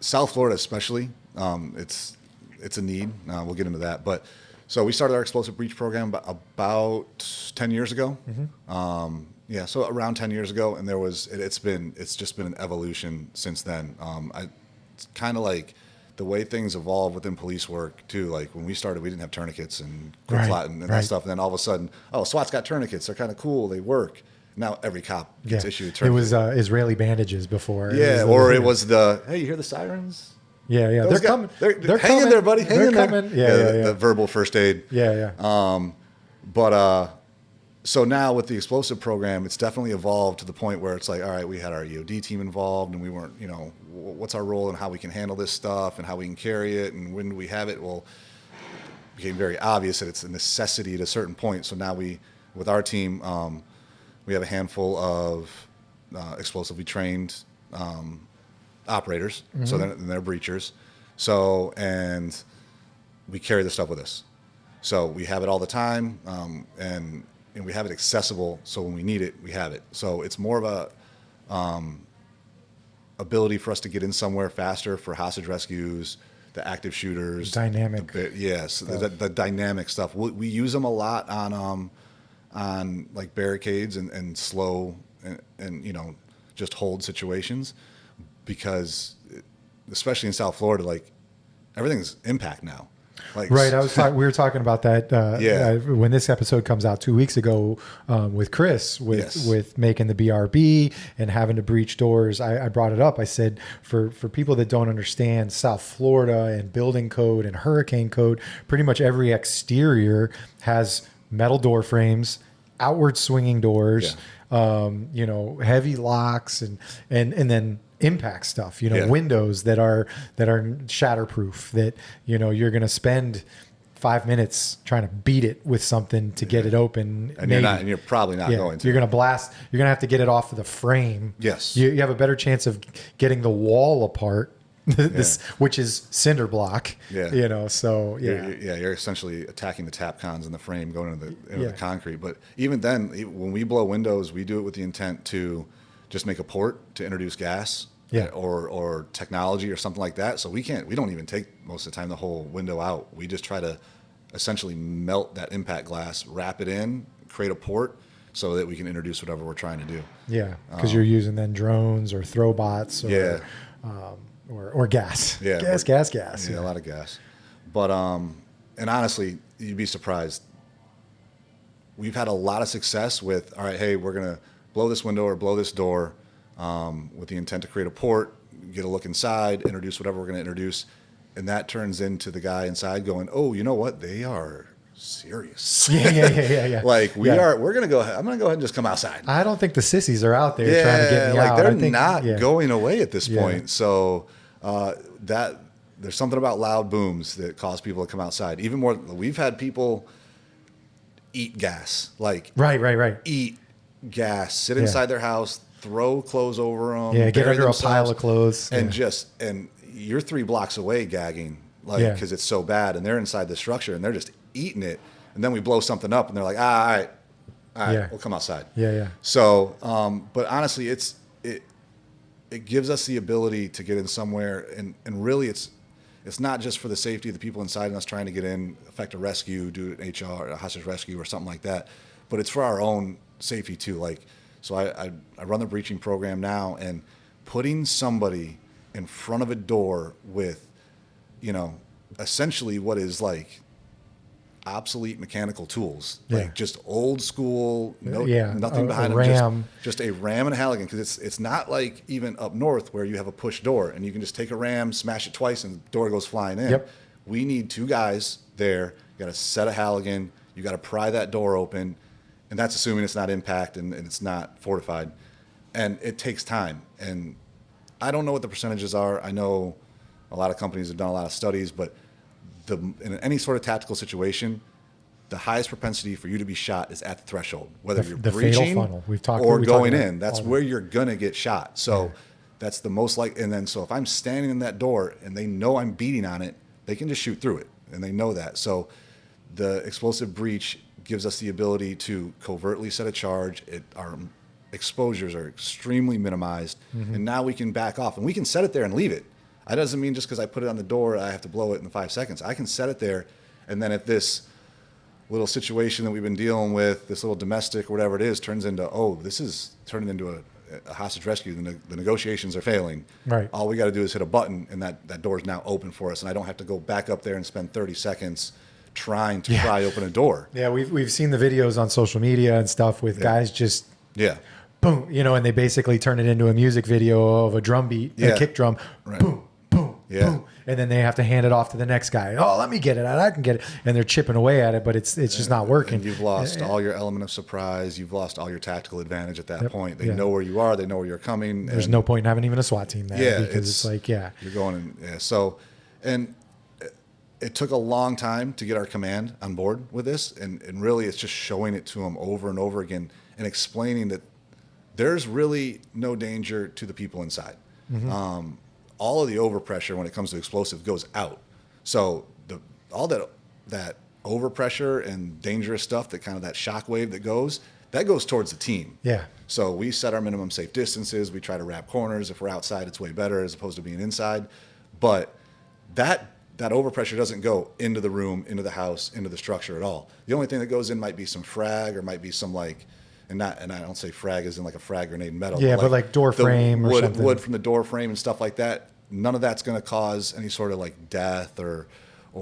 South Florida, especially, it's a need. We'll get into that, but. So we started our explosive breach program about 10 years ago. So around 10 years ago, and it's just been an evolution since then. It's kind of like the way things evolve within police work too. Like when we started, we didn't have tourniquets and and that stuff, and then all of a sudden, SWAT's got tourniquets. They're kind of cool. They work. Now every cop gets issued a tourniquet. It was Israeli bandages before. Yeah, it was the, hey, you hear the sirens? Yeah. They're coming. They're hanging coming there, buddy. Hang in there. Yeah. The verbal first aid. Yeah. So now with the explosive program, it's definitely evolved to the point where it's like, all right, we had our EOD team involved, and we weren't, what's our role and how we can handle this stuff and how we can carry it and when do we have it? Well, it became very obvious that it's a necessity at a certain point. So now with our team, we have a handful of explosively trained operators, so they're breachers. So, and we carry the stuff with us. So we have it all the time, and we have it accessible. So when we need it, we have it. So it's more of a ability for us to get in somewhere faster for hostage rescues, the active shooters, dynamic. The dynamic stuff. We use them a lot on like barricades and slow and just hold situations. Because, especially in South Florida, like everything's impact now. Like, right. We were talking about that. When this episode comes out 2 weeks ago, with Chris, with making the BRB and having to breach doors, I brought it up. I said, for people that don't understand South Florida and building code and hurricane code, pretty much every exterior has metal door frames, outward swinging doors, heavy locks, and then impact stuff, windows that are shatterproof, that you're going to spend 5 minutes trying to beat it with something to get it open, and you're probably not going to. You're going to blast. You're going to have to get it off of the frame. Yes, you have a better chance of getting the wall apart. Which is cinder block. You're essentially attacking the tap cons in the frame, going into the concrete. But even then, when we blow windows, we do it with the intent to just make a port to introduce gas, or technology or something like that. So we don't even take most of the time the whole window out. We just try to essentially melt that impact glass, wrap it in, create a port, so that we can introduce whatever we're trying to do. Yeah, because you're using then drones or throw bots. Or gas. Gas. Yeah, a lot of gas. But and honestly, you'd be surprised. We've had a lot of success with, all right, hey, we're gonna blow this window or blow this door, with the intent to create a port, get a look inside, introduce whatever we're gonna introduce, and that turns into the guy inside going, oh, you know what? They are serious. Yeah. Like we're gonna go ahead. I'm gonna go ahead and just come outside. I don't think the sissies are out there trying to get me out. They're not going away at this point. So that there's something about loud booms that cause people to come outside. Even more, we've had people eat gas. Like right. Eat gas. Sit inside their house. Throw clothes over them. Yeah, get under a pile of clothes. And and you're 3 blocks away gagging, because it's so bad, and they're inside the structure and they're just eating it. And then we blow something up and they're like, all right, we'll come outside. Yeah. So, but honestly, it gives us the ability to get in somewhere, and really it's not just for the safety of the people inside and us trying to get in, effect a rescue, do an HR, a hostage rescue or something like that, but it's for our own safety too. So I run the breaching program now, and putting somebody in front of a door with essentially what is like obsolete mechanical tools, Yeah. like just old school, nothing behind a them, ram. just a ram and a Halligan, because it's not like even up north where you have a push door and you can just take a ram, smash it twice, and the door goes flying in. Yep. We need 2 guys there. You got to set a Halligan. You got to pry that door open, and that's assuming it's not impact and it's not fortified, and it takes time. And I don't know what the percentages are. I know a lot of companies have done a lot of studies, but in any sort of tactical situation, the highest propensity for you to be shot is at the threshold, whether you're the breaching fatal funnel. or we going talked in. That's where you're gonna get shot. So that's the most and then so if I'm standing in that door and they know I'm beating on it, they can just shoot through it, and they know that. So the explosive breach gives us the ability to covertly set a charge. Our exposures are extremely minimized, and now we can back off, and we can set it there and leave it. That doesn't mean just because I put it on the door, I have to blow it in 5 seconds. I can set it there, and then if this little situation that we've been dealing with, this little domestic or whatever it is, turns into, this is turning into a hostage rescue, the negotiations are failing. Right. All we got to do is hit a button, and that door is now open for us, and I don't have to go back up there and spend 30 seconds trying to pry open a door. Yeah, we've seen the videos on social media and stuff with guys just boom, and they basically turn it into a music video of a drum beat, a kick drum, boom, boom, boom, and then they have to hand it off to the next guy. Oh, let me get it, I can get it, and they're chipping away at it, but it's just not working. And you've lost all your element of surprise. You've lost all your tactical advantage at that point. They know where you are. They know where you're coming. There's no point in having even a SWAT team there because it's like you're going in. So, and it took a long time to get our command on board with this, and really it's just showing it to them over and over again and explaining that there's really no danger to the people inside. All of the overpressure when it comes to explosive goes out. So all that overpressure and dangerous stuff, that shock wave that goes towards the team. Yeah. So we set our minimum safe distances. We try to wrap corners. If we're outside, it's way better as opposed to being inside. But that overpressure doesn't go into the room, into the house, into the structure at all. The only thing that goes in might be some frag, or might be some and I don't say frag as in like a frag grenade metal. Yeah, but like door frame or something. Wood from the door frame and stuff like that. None of that's going to cause any sort of like death or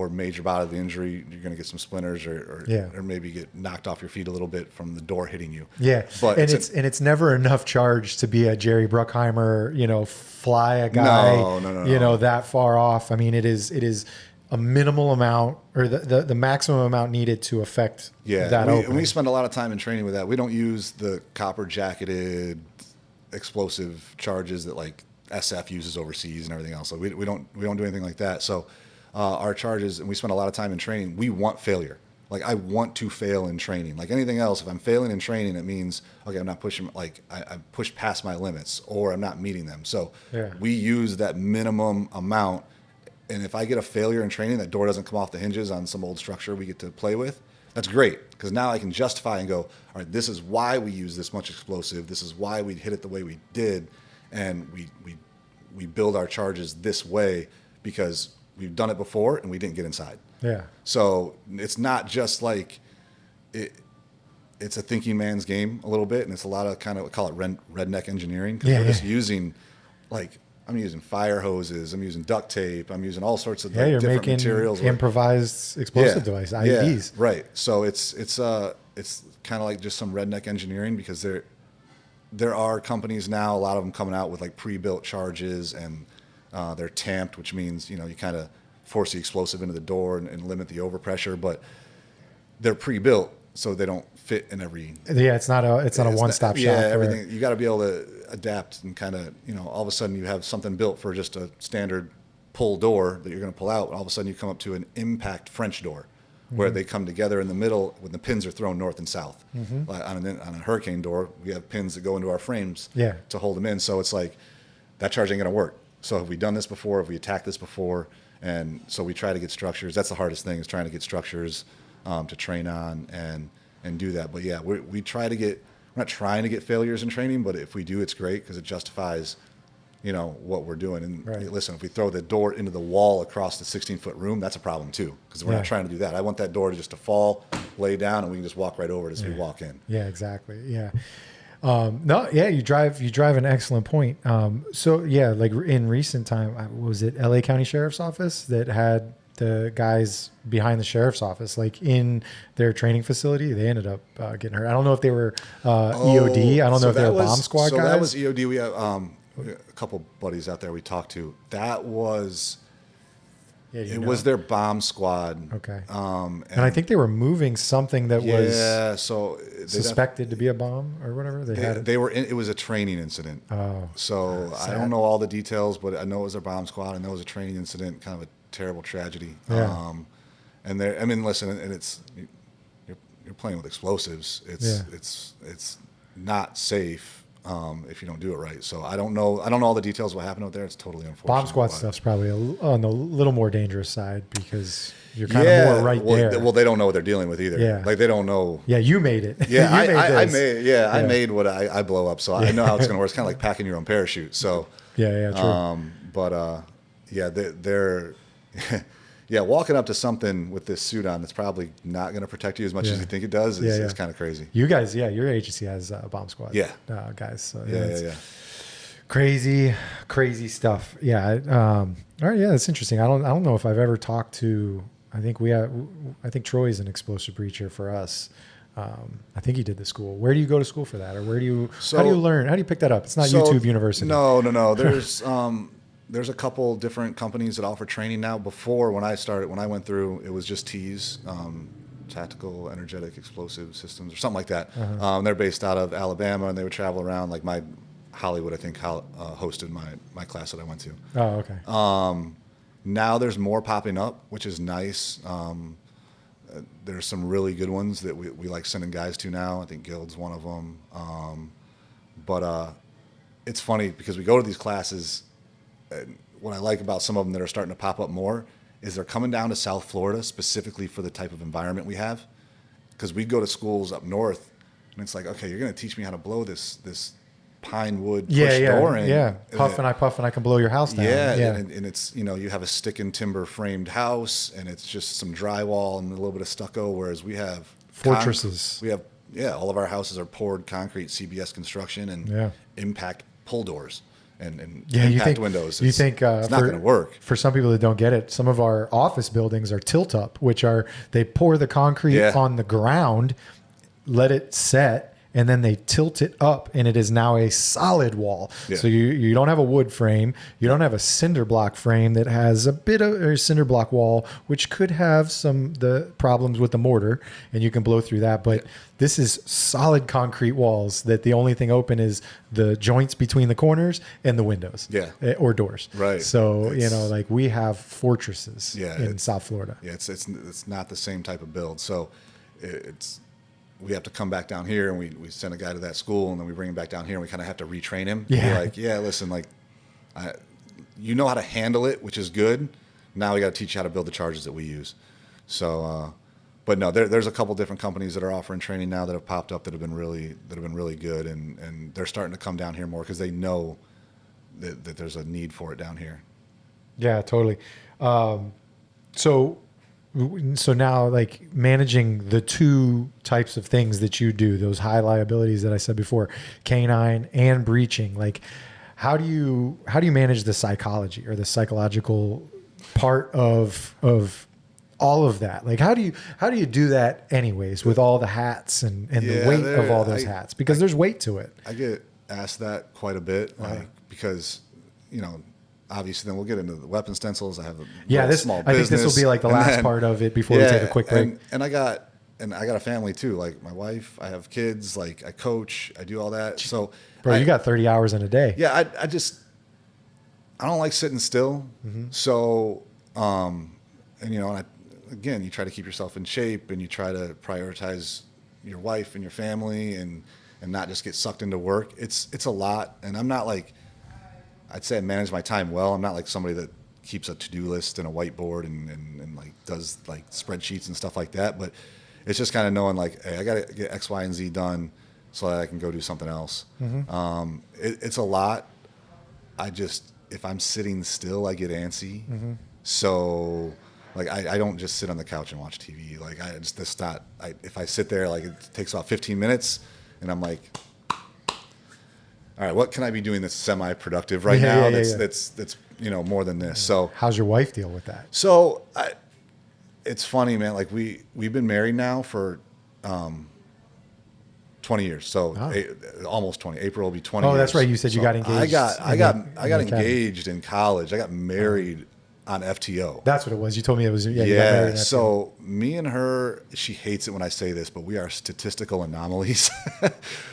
major bodily injury. You're going to get some splinters or maybe get knocked off your feet a little bit from the door hitting you. Yeah, but it's never enough charge to be a Jerry Bruckheimer, fly a guy, no. That far off. I mean, it is a minimal amount, or the maximum amount needed to affect that opening. We spend a lot of time in training with that. We don't use the copper jacketed explosive charges that like SF uses overseas and everything else. So we don't do anything like that. So our charges, and we spend a lot of time in training, we want failure. Like I want to fail in training. Like anything else, if I'm failing in training, it means, okay, I'm not pushing, like I pushed past my limits, or I'm not meeting them. So we use that minimum amount. And if I get a failure in training, that door doesn't come off the hinges on some old structure we get to play with, that's great, because now I can justify and go, all right, this is why we use this much explosive. This is why we hit it the way we did, and we build our charges this way because we've done it before and we didn't get inside. Yeah. So it's not just like it's a thinking man's game a little bit, and it's a lot of kind of, we call it redneck engineering, because we're just using I'm using fire hoses, I'm using duct tape, I'm using all sorts of you're different making materials. Improvised explosive device, IEDs. Yeah, right. So it's kind of like just some redneck engineering, because there are companies now, a lot of them coming out with like pre-built charges, and they're tamped, which means you kind of force the explosive into the door and limit the overpressure, but they're pre-built, so they don't fit in every. Yeah, it's not a one-stop shop. Yeah, everything you got to be able to adapt, and kind of all of a sudden you have something built for just a standard pull door that you're going to pull out, and all of a sudden you come up to an impact French door, where they come together in the middle when the pins are thrown north and south. Like on a hurricane door, we have pins that go into our frames to hold them in. So it's like that charge ain't going to work. So have we done this before? Have we attacked this before? And so we try to get structures. That's the hardest thing, is trying to get structures to train on and do that. But yeah, we try to get. We're not trying to get failures in training, but if we do, it's great, because it justifies, what we're doing. And listen, if we throw the door into the wall across the 16-foot room, that's a problem too, because we're not trying to do that. I want that door just to fall, lay down, and we can just walk right over it as we walk in. Yeah, exactly. Yeah. No, yeah, you drive an excellent point. So yeah, like in recent time, was it LA County Sheriff's Office that had the guys behind the sheriff's office, like in their training facility? They ended up getting hurt. I don't know if they were EOD. I don't know if they were bomb squad so guys. That was EOD. We have a couple buddies out there we talked to. That was. Yeah, it was their bomb squad. Okay. And I think they were moving something that was so suspected to be a bomb or whatever. They were in, it was a training incident. Oh. So I don't know all the details, but I know it was their bomb squad. I know it was a training incident, kind of a terrible tragedy. Yeah. And I mean, listen, and it's you're playing with explosives. It's not safe. If you don't do it right. So I don't know all the details of what happened out there. It's totally unfortunate. Bomb squad stuff's probably on the little more dangerous side because you're kind of more there. Well, they don't know what they're dealing with either. Yeah. Like they don't know. Yeah, you made it. Yeah, I made what I blow up. So I know how it's going to work. It's kind of like packing your own parachute. So yeah, true. They're walking up to something with this suit on that's probably not going to protect you as much as you think it does is kind of crazy. You guys, your agency has a bomb squad. Yeah. Guys. So, yeah. Crazy stuff. Yeah. All right. Yeah, that's interesting. I don't know if I've ever talked to. I think Troy's an explosive breacher for us. I think he did the school. Where do you go to school for that, or how do you learn? How do you pick that up? It's not YouTube University. No. There's a couple different companies that offer training now. Before, when I went through, it was just T's, Tactical Energetic Explosive Systems or something like that. Uh-huh. They're based out of Alabama, and they would travel around. Like my Hollywood, I think, hosted my class that I went to. Oh, okay. Now there's more popping up, which is nice. There's some really good ones that we like sending guys to now. I think Guild's one of them. But it's funny because we go to these classes. And what I like about some of them that are starting to pop up more is they're coming down to South Florida specifically for the type of environment we have. Because we go to schools up north, and it's like, okay, you're going to teach me how to blow this pine wood push door in. Yeah, puff and I can blow your house down. Yeah. And it's, you have a stick and timber framed house, and it's just some drywall and a little bit of stucco, whereas we have fortresses. All of our houses are poured concrete CBS construction and impact pull doors. And impact windows. It's not going to work. For some people that don't get it, some of our office buildings are tilt up, which are they pour the concrete on the ground, let it set, and then they tilt it up, and it is now a solid wall. Yeah. So you don't have a wood frame. You don't have a cinder block frame that has a bit of a cinder block wall, which could have the problems with the mortar, and you can blow through that. But this is solid concrete walls that the only thing open is the joints between the corners and the windows or doors. Right. So, we have fortresses in South Florida. Yeah, it's not the same type of build. So we have to come back down here, and we send a guy to that school, and then we bring him back down here, and we kind of have to retrain him. Yeah. Be like, listen, you know how to handle it, which is good. Now we got to teach you how to build the charges that we use. So, but no, there's a couple different companies that are offering training now that have popped up that have been really good, and they're starting to come down here more because they know that there's a need for it down here. Yeah, totally. So now, like, managing the two types of things that you do, those high liabilities that I said before, canine and breaching, like, how do you manage the psychology or the psychological part of all of that? Like, how do you do that anyways with all the hats and the weight of all those hats? Because there's weight to it. I get asked that quite a bit, because, obviously, then we'll get into the WeaponStencils. I have a small business. I think this will be like the last part of it before we take a quick break. And I got a family too. Like my wife, I have kids. Like I coach, I do all that. So, bro, you got 30 hours in a day. Yeah, I don't like sitting still. Mm-hmm. So, again, you try to keep yourself in shape, and you try to prioritize your wife and your family, and not just get sucked into work. It's a lot, and I'm not like. I'd say I manage my time well. I'm not like somebody that keeps a to-do list and a whiteboard and like does like spreadsheets and stuff like that. But it's just kind of knowing like, hey, I got to get X, Y, and Z done so that I can go do something else. Mm-hmm. It's a lot. If I'm sitting still, I get antsy. Mm-hmm. So like I don't just sit on the couch and watch TV. Like if I sit there, like it takes about 15 minutes, and I'm like, all right, what can I be doing that's semi-productive right now? That's more than this. So how's your wife deal with that? So it's funny, man. Like we've been married now for 20 years. So almost 20. April will be 20 years. Oh, that's right. You said you got engaged. I got engaged in college. I got married on FTO. That's what it was. You told me it was. Yeah. You got married in FTO. So me and her, she hates it when I say this, but we are statistical anomalies.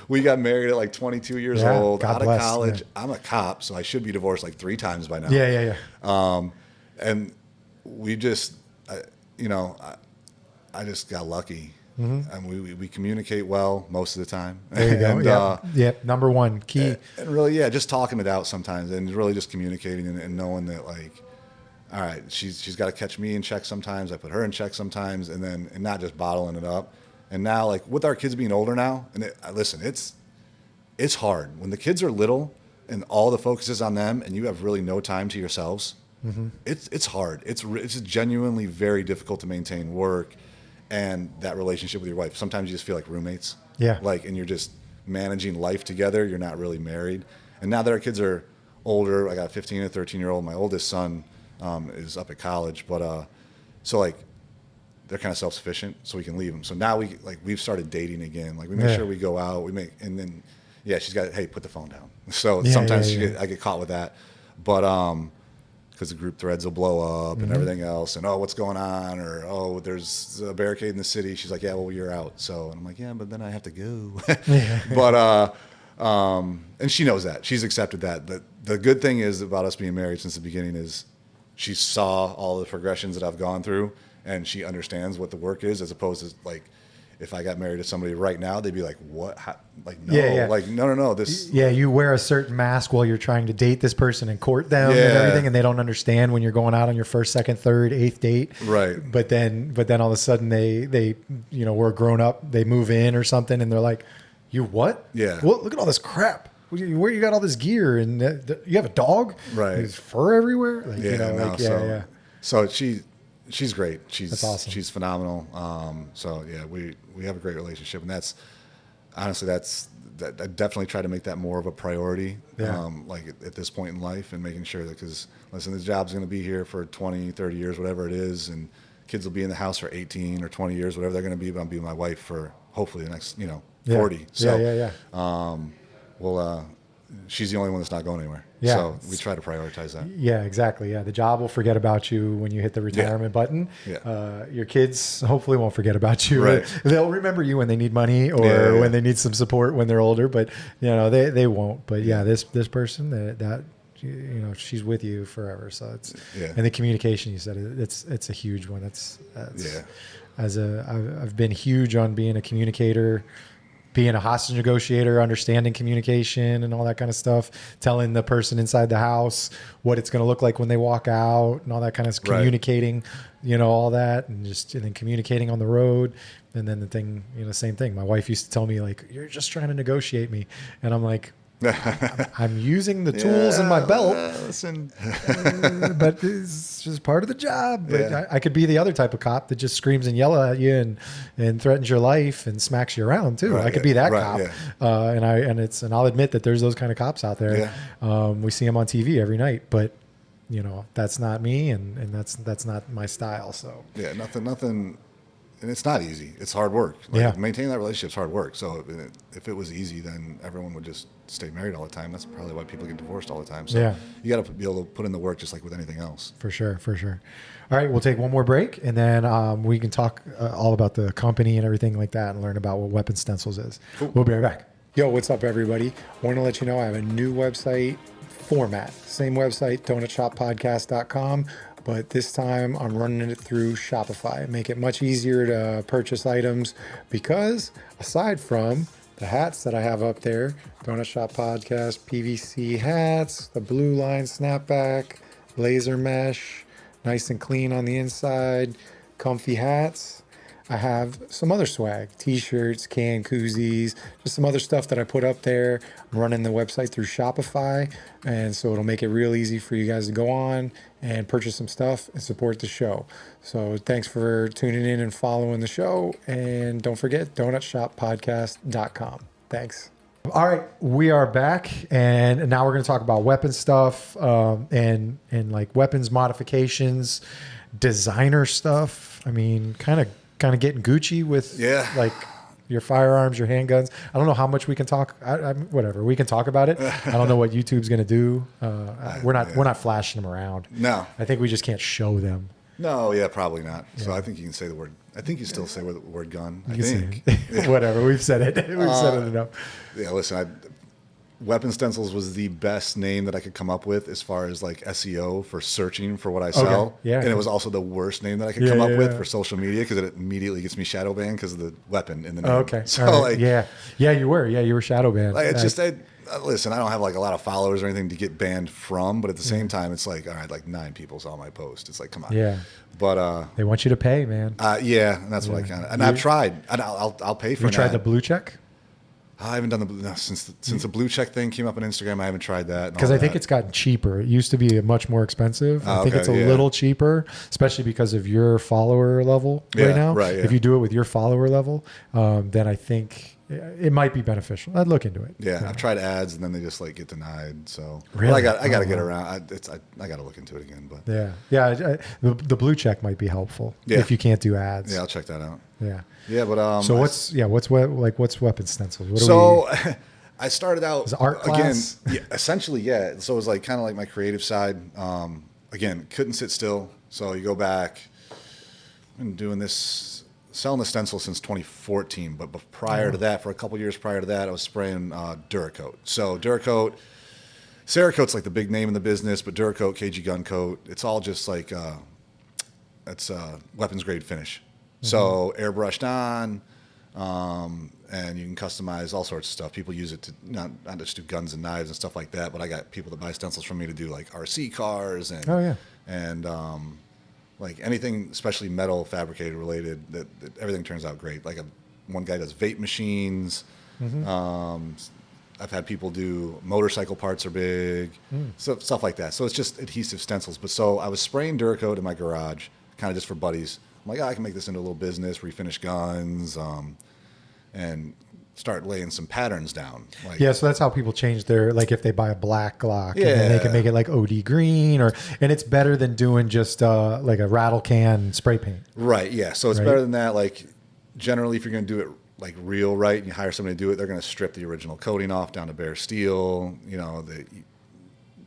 We got married at like 22 years old, out of college. Yeah. I'm a cop, so I should be divorced like 3 times by now. Yeah. And we just, I just got lucky. Mm-hmm. And we communicate well most of the time. There you go. Yep. Number one key. And really, just talking it out sometimes, and really just communicating and knowing that, like, all right, she's got to catch me in check sometimes. I put her in check sometimes, and not just bottling it up. And now, like with our kids being older now, and listen, it's hard when the kids are little and all the focus is on them, and you have really no time to yourselves. Mm-hmm. It's hard. It's genuinely very difficult to maintain work and that relationship with your wife. Sometimes you just feel like roommates. Yeah. Like, and you're just managing life together. You're not really married. And now that our kids are older, I got a 15 and 13-year-old. My oldest son is up at college, but so like they're kind of self-sufficient, so we can leave them. So now we've started dating again. Like we make sure we go out. And then she's got, hey, put the phone down. So sometimes I get caught with that, but because the group threads will blow up and everything else, and what's going on, or there's a barricade in the city. She's like, well, you're out. So, and I'm like, but then I have to go. But and she knows that. She's accepted that. The good thing is about us being married since the beginning is she saw all the progressions that I've gone through, and she understands what the work is, as opposed to like, if I got married to somebody right now, they'd be like, what? How? Like, no, like, no, this. Yeah, you wear a certain mask while you're trying to date this person and court them and everything, and they don't understand when you're going out on your first, second, third, 8th date. Right. But then all of a sudden they we're grown up, they move in or something, and they're like, you what? Yeah. Well, look at all this crap. Where you got all this gear, and you have a dog? Right. There's fur everywhere? Like, So she's great. That's awesome. She's phenomenal. So we have a great relationship, and that's honestly I definitely try to make that more of a priority. Like at this point in life, and making sure that, because listen, this job's going to be here for 20, 30 years, whatever it is, and kids will be in the house for 18 or 20 years, whatever they're going to be. But I'll be with my wife for hopefully the next 40. So she's the only one that's not going anywhere. Yeah. So we try to prioritize that. Yeah, exactly. Yeah. The job will forget about you when you hit the retirement button. Yeah. Your kids hopefully won't forget about you. Right. They'll remember you when they need money or when they need some support when they're older, but they won't. But this person that she's with you forever. So it's and the communication, you said it's a huge one. I've been huge on being a communicator, being a hostage negotiator, understanding communication and all that kind of stuff, telling the person inside the house what it's going to look like when they walk out and all that kind of communicating, all that, and then communicating on the road. And then the thing, same thing. My wife used to tell me, like, you're just trying to negotiate me. And I'm like, I'm using the tools in my belt, but it's just part of the job. But I could be the other type of cop that just screams and yells at you and threatens your life and smacks you around too. I could be that cop, and I'll admit that there's those kind of cops out there. We see them on TV every night, but that's not me, and that's not my style. So nothing. And it's not easy. It's hard work. Maintaining that relationship is hard work. So if it was easy, then everyone would just stay married all the time. That's probably why people get divorced all the time. So you got to be able to put in the work, just like with anything else. For sure. All right, we'll take one more break, and then we can talk all about the company and everything like that, and learn about what WeaponStencils is. Cool. We'll be right back. Yo, what's up, everybody? Want to let you know I have a new website format. Same website, donutshoppodcast.com. But this time I'm running it through Shopify. Make it much easier to purchase items, because aside from the hats that I have up there, Donut Shop Podcast, PVC hats, the blue line snapback, laser mesh, nice and clean on the inside, comfy hats. I have some other swag, t-shirts, can koozies, just some other stuff that I put up there. I'm running the website through Shopify, and so it'll make it real easy for you guys to go on and purchase some stuff and support the show. So thanks for tuning in and following the show, and don't forget, donutshoppodcast.com. Thanks. All right, we are back, and now we're going to talk about weapon stuff, and like weapons modifications, designer stuff. I mean, kind of getting Gucci with like your firearms, your handguns. I don't know how much we can talk. Whatever, we can talk about it. I don't know what YouTube's going to do. We're not flashing them around. No, I think we just can't show them. No, probably not. Yeah. So I think you can say the word. I think you still say the word gun. I think. Whatever. We've said it. We've said it enough. Yeah. Listen, WeaponStencils was the best name that I could come up with as far as like SEO for searching for what I sell. Okay. Yeah. And it was also the worst name that I could come up with for social media because it immediately gets me shadow banned because of the weapon in the name. Okay. So you were shadow banned. Like it's just listen, I don't have like a lot of followers or anything to get banned from, but at the same time, it's like, all right, like 9 people saw my post. It's like, come on. Yeah. But they want you to pay, man. And that's what I kind of. And I've tried, and I'll pay for. You tried the blue check? I haven't done since the blue check thing came up on Instagram. I haven't tried that because I think it's gotten cheaper. It used to be much more expensive. I think it's a little cheaper, especially because of your follower level right now. Right. Yeah. If you do it with your follower level, then I think it might be beneficial. I'd look into it. Yeah, I've tried ads and then they just like get denied. So really? Well, I got to get around. I got to look into it again. But the blue check might be helpful if you can't do ads. Yeah, I'll check that out. Yeah. Yeah, but so what's WeaponStencils? So I started out as art class? Again. Yeah, essentially, yeah. So it was like kind of like my creative side. Again, couldn't sit still. So you go back. I've been doing this, selling the stencil since 2014. But prior to that, for a couple years prior to that, I was spraying Duracoat. So Duracoat, Cerakote's like the big name in the business, but Duracoat, KG Gun Coat, it's all just like it's weapons grade finish. So airbrushed on, and you can customize all sorts of stuff. People use it to not just do guns and knives and stuff like that, but I got people that buy stencils from me to do like RC cars and like anything, especially metal fabricated related. That everything turns out great. Like one guy does vape machines. I've had people do motorcycle parts are big, stuff like that. So it's just adhesive stencils. But so I was spraying Duracoat in my garage, kind of just for buddies. I'm like, I can make this into a little business, refinish guns, and start laying some patterns down. Like, so that's how people change their, like if they buy a black Glock, and then they can make it like OD green, and it's better than doing just like a rattle can spray paint. Right, yeah. So it's better than that. Like generally, if you're going to do it like real right and you hire somebody to do it, they're going to strip the original coating off down to bare steel. You know,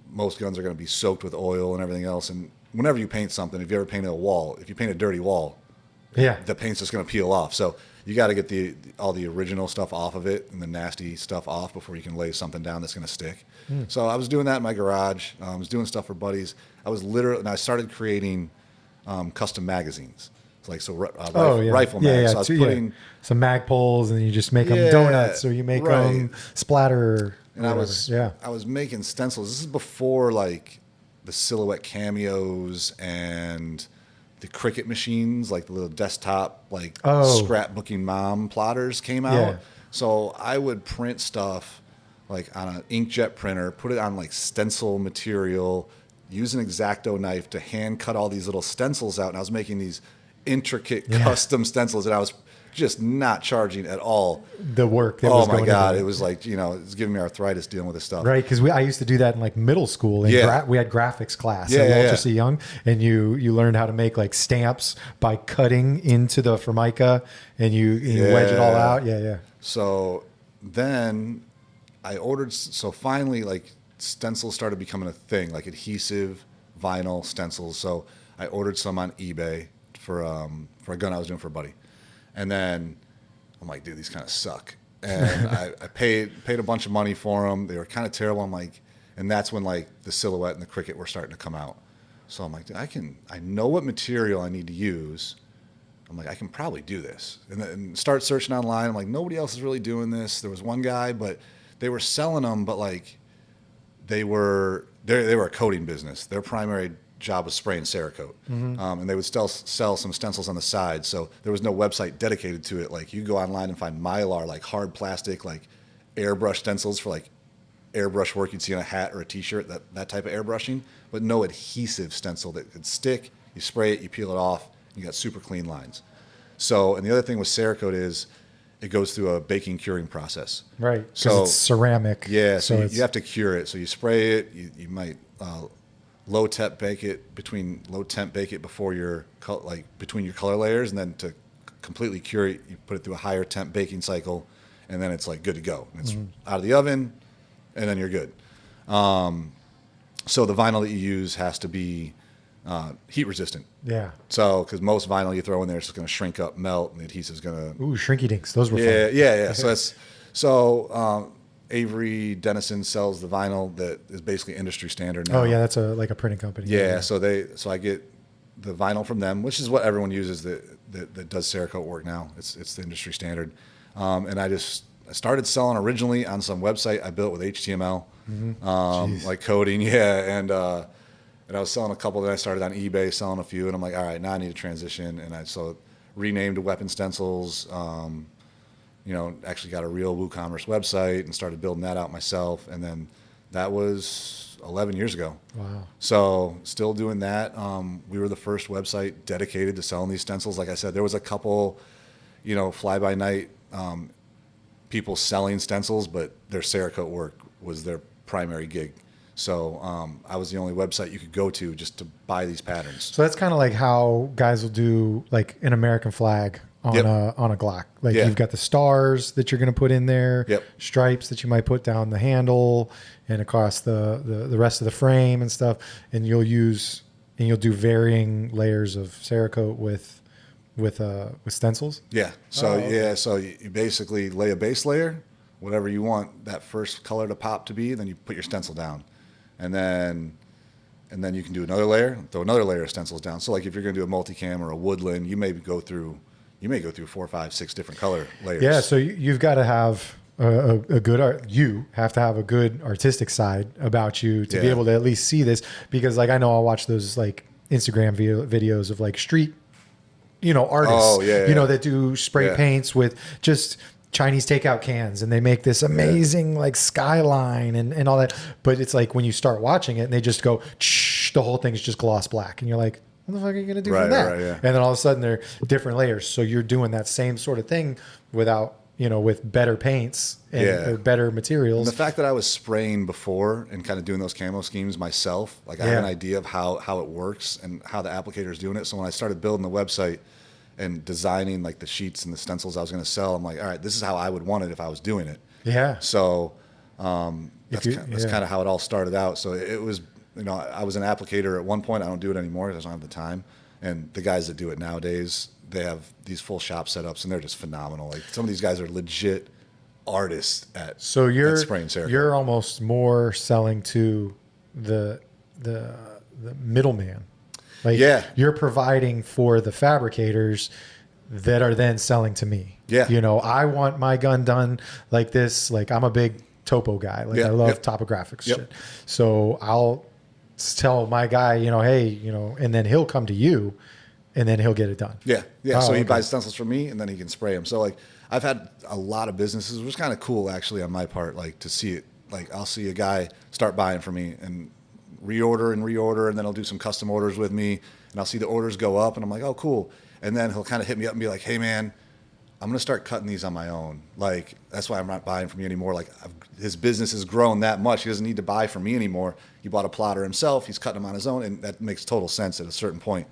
most guns are going to be soaked with oil and everything else. And whenever you paint something, if you ever painted a wall, if you paint a dirty wall, the paint's just going to peel off. So you got to get all the original stuff off of it and the nasty stuff off before you can lay something down that's going to stick. So I was doing that in my garage. I was doing stuff for buddies. And I started creating custom magazines. It's like rifle mags. So I was putting some mag poles, and then you just make them donuts, or you make them splatter. And I was making stencils. This is before like the silhouette cameos and the Cricut machines, like the little desktop, like scrapbooking mom plotters came out. Yeah. So I would print stuff like on an inkjet printer, put it on like stencil material, use an X-Acto knife to hand cut all these little stencils out. And I was making these intricate custom stencils, and I was just not charging at all. The work. Oh my God. It was like, it's giving me arthritis dealing with this stuff. Right. Because I used to do that in like middle school. And we had graphics class at Walter C. Young. And you learned how to make like stamps by cutting into the Formica, and you wedge it all out. Yeah. So then I ordered, finally like stencils started becoming a thing, like adhesive vinyl stencils. So I ordered some on eBay for a gun I was doing for a buddy. And then I'm like, dude, these kind of suck. And I paid a bunch of money for them. They were kind of terrible. I'm like, and that's when like the silhouette and the Cricut were starting to come out. So I'm like, dude, I know what material I need to use. I'm like, I can probably do this. And then start searching online. I'm like, nobody else is really doing this. There was one guy, but they were selling them, but like they were a coating business. Their primary job was spraying Cerakote. And they would still sell some stencils on the side. So there was no website dedicated to it. Like you go online and find Mylar, like hard plastic, like airbrush stencils for like airbrush work you'd see on a hat or a t-shirt, that type of airbrushing, but no adhesive stencil that could stick. You spray it, you peel it off, you got super clean lines. So, and the other thing with Cerakote is it goes through a baking curing process. Right. Because So it's ceramic. yeah, so you it's have to cure it. So you spray it. You might low temp bake it before your between your color layers, and then to completely cure it, you put it through a higher temp baking cycle, and then it's like good to go. It's out of the oven, and then you're good. So the vinyl that you use has to be heat resistant. Yeah. So because most vinyl you throw in there, it's just going to shrink up, melt, and the adhesive's going to. Ooh, shrinky dinks. Those were Yeah, fun. yeah. So Avery Dennison sells the vinyl that is basically industry standard now. Oh yeah, that's like a printing company. Yeah, so I get the vinyl from them, which is what everyone uses that does Cerakote work now. It's the industry standard, and I started selling originally on some website I built with HTML, like coding, and I was selling a couple. Then I started on eBay selling a few, and I'm like, all right, now I need to transition, and I renamed to WeaponStencils. Actually got a real WooCommerce website and started building that out myself, and then that was 11 years ago. Wow. So still doing that. We were the first website dedicated to selling these stencils. Like I said, there was a couple, fly-by-night people selling stencils, but their Cerakote work was their primary gig. So I was the only website you could go to just to buy these patterns. So that's kind of like how guys will do like an American flag on a Glock. Like you've got the stars that you're going to put in there, stripes that you might put down the handle and across the rest of the frame and stuff. And you'll do varying layers of Cerakote with stencils. Yeah. So so you basically lay a base layer, whatever you want that first color to pop to be, then you put your stencil down, and then you can do another layer, throw another layer of stencils down. So like if you're going to do a multicam or a woodland, you may go through 4, 5, 6 different color layers. Yeah. So you've got to have you have to have a good artistic side about you to be able to at least see this, because like I know I'll watch those like Instagram videos of like street, artists, that do spray paints with just Chinese takeout cans, and they make this amazing like skyline and all that. But it's like when you start watching it and they just go, the whole thing's just gloss black, and you're like, what the fuck are you gonna do from that? And then all of a sudden they're different layers. So you're doing that same sort of thing without, with better paints and or better materials. And the fact that I was spraying before and kind of doing those camo schemes myself, like I have an idea of how it works and how the applicator is doing it. So when I started building the website and designing like the sheets and the stencils I was going to sell, I'm like, all right, this is how I would want it if I was doing it. Yeah. So that's kind of how it all started out. So it was, I was an applicator at one point. I don't do it anymore because I don't have the time. And the guys that do it nowadays, they have these full shop setups, and they're just phenomenal. Like some of these guys are legit artists at spraying Cerakote. You're almost more selling to the middleman. Like you're providing for the fabricators that are then selling to me. Yeah. I want my gun done like this. Like I'm a big topo guy. Like I love topographics shit. So I'll tell my guy, hey, and then he'll come to you and then he'll get it done. Yeah. Yeah. So he buys stencils from me and then he can spray them. So like I've had a lot of businesses. It was kind of cool actually on my part, like to see it. Like I'll see a guy start buying from me and reorder, and then he'll do some custom orders with me, and I'll see the orders go up, and I'm like, oh, cool. And then he'll kind of hit me up and be like, hey, man, I'm going to start cutting these on my own. Like, that's why I'm not buying from you anymore. Like, his business has grown that much. He doesn't need to buy from me anymore. He bought a plotter himself. He's cutting them on his own, and that makes total sense at a certain point.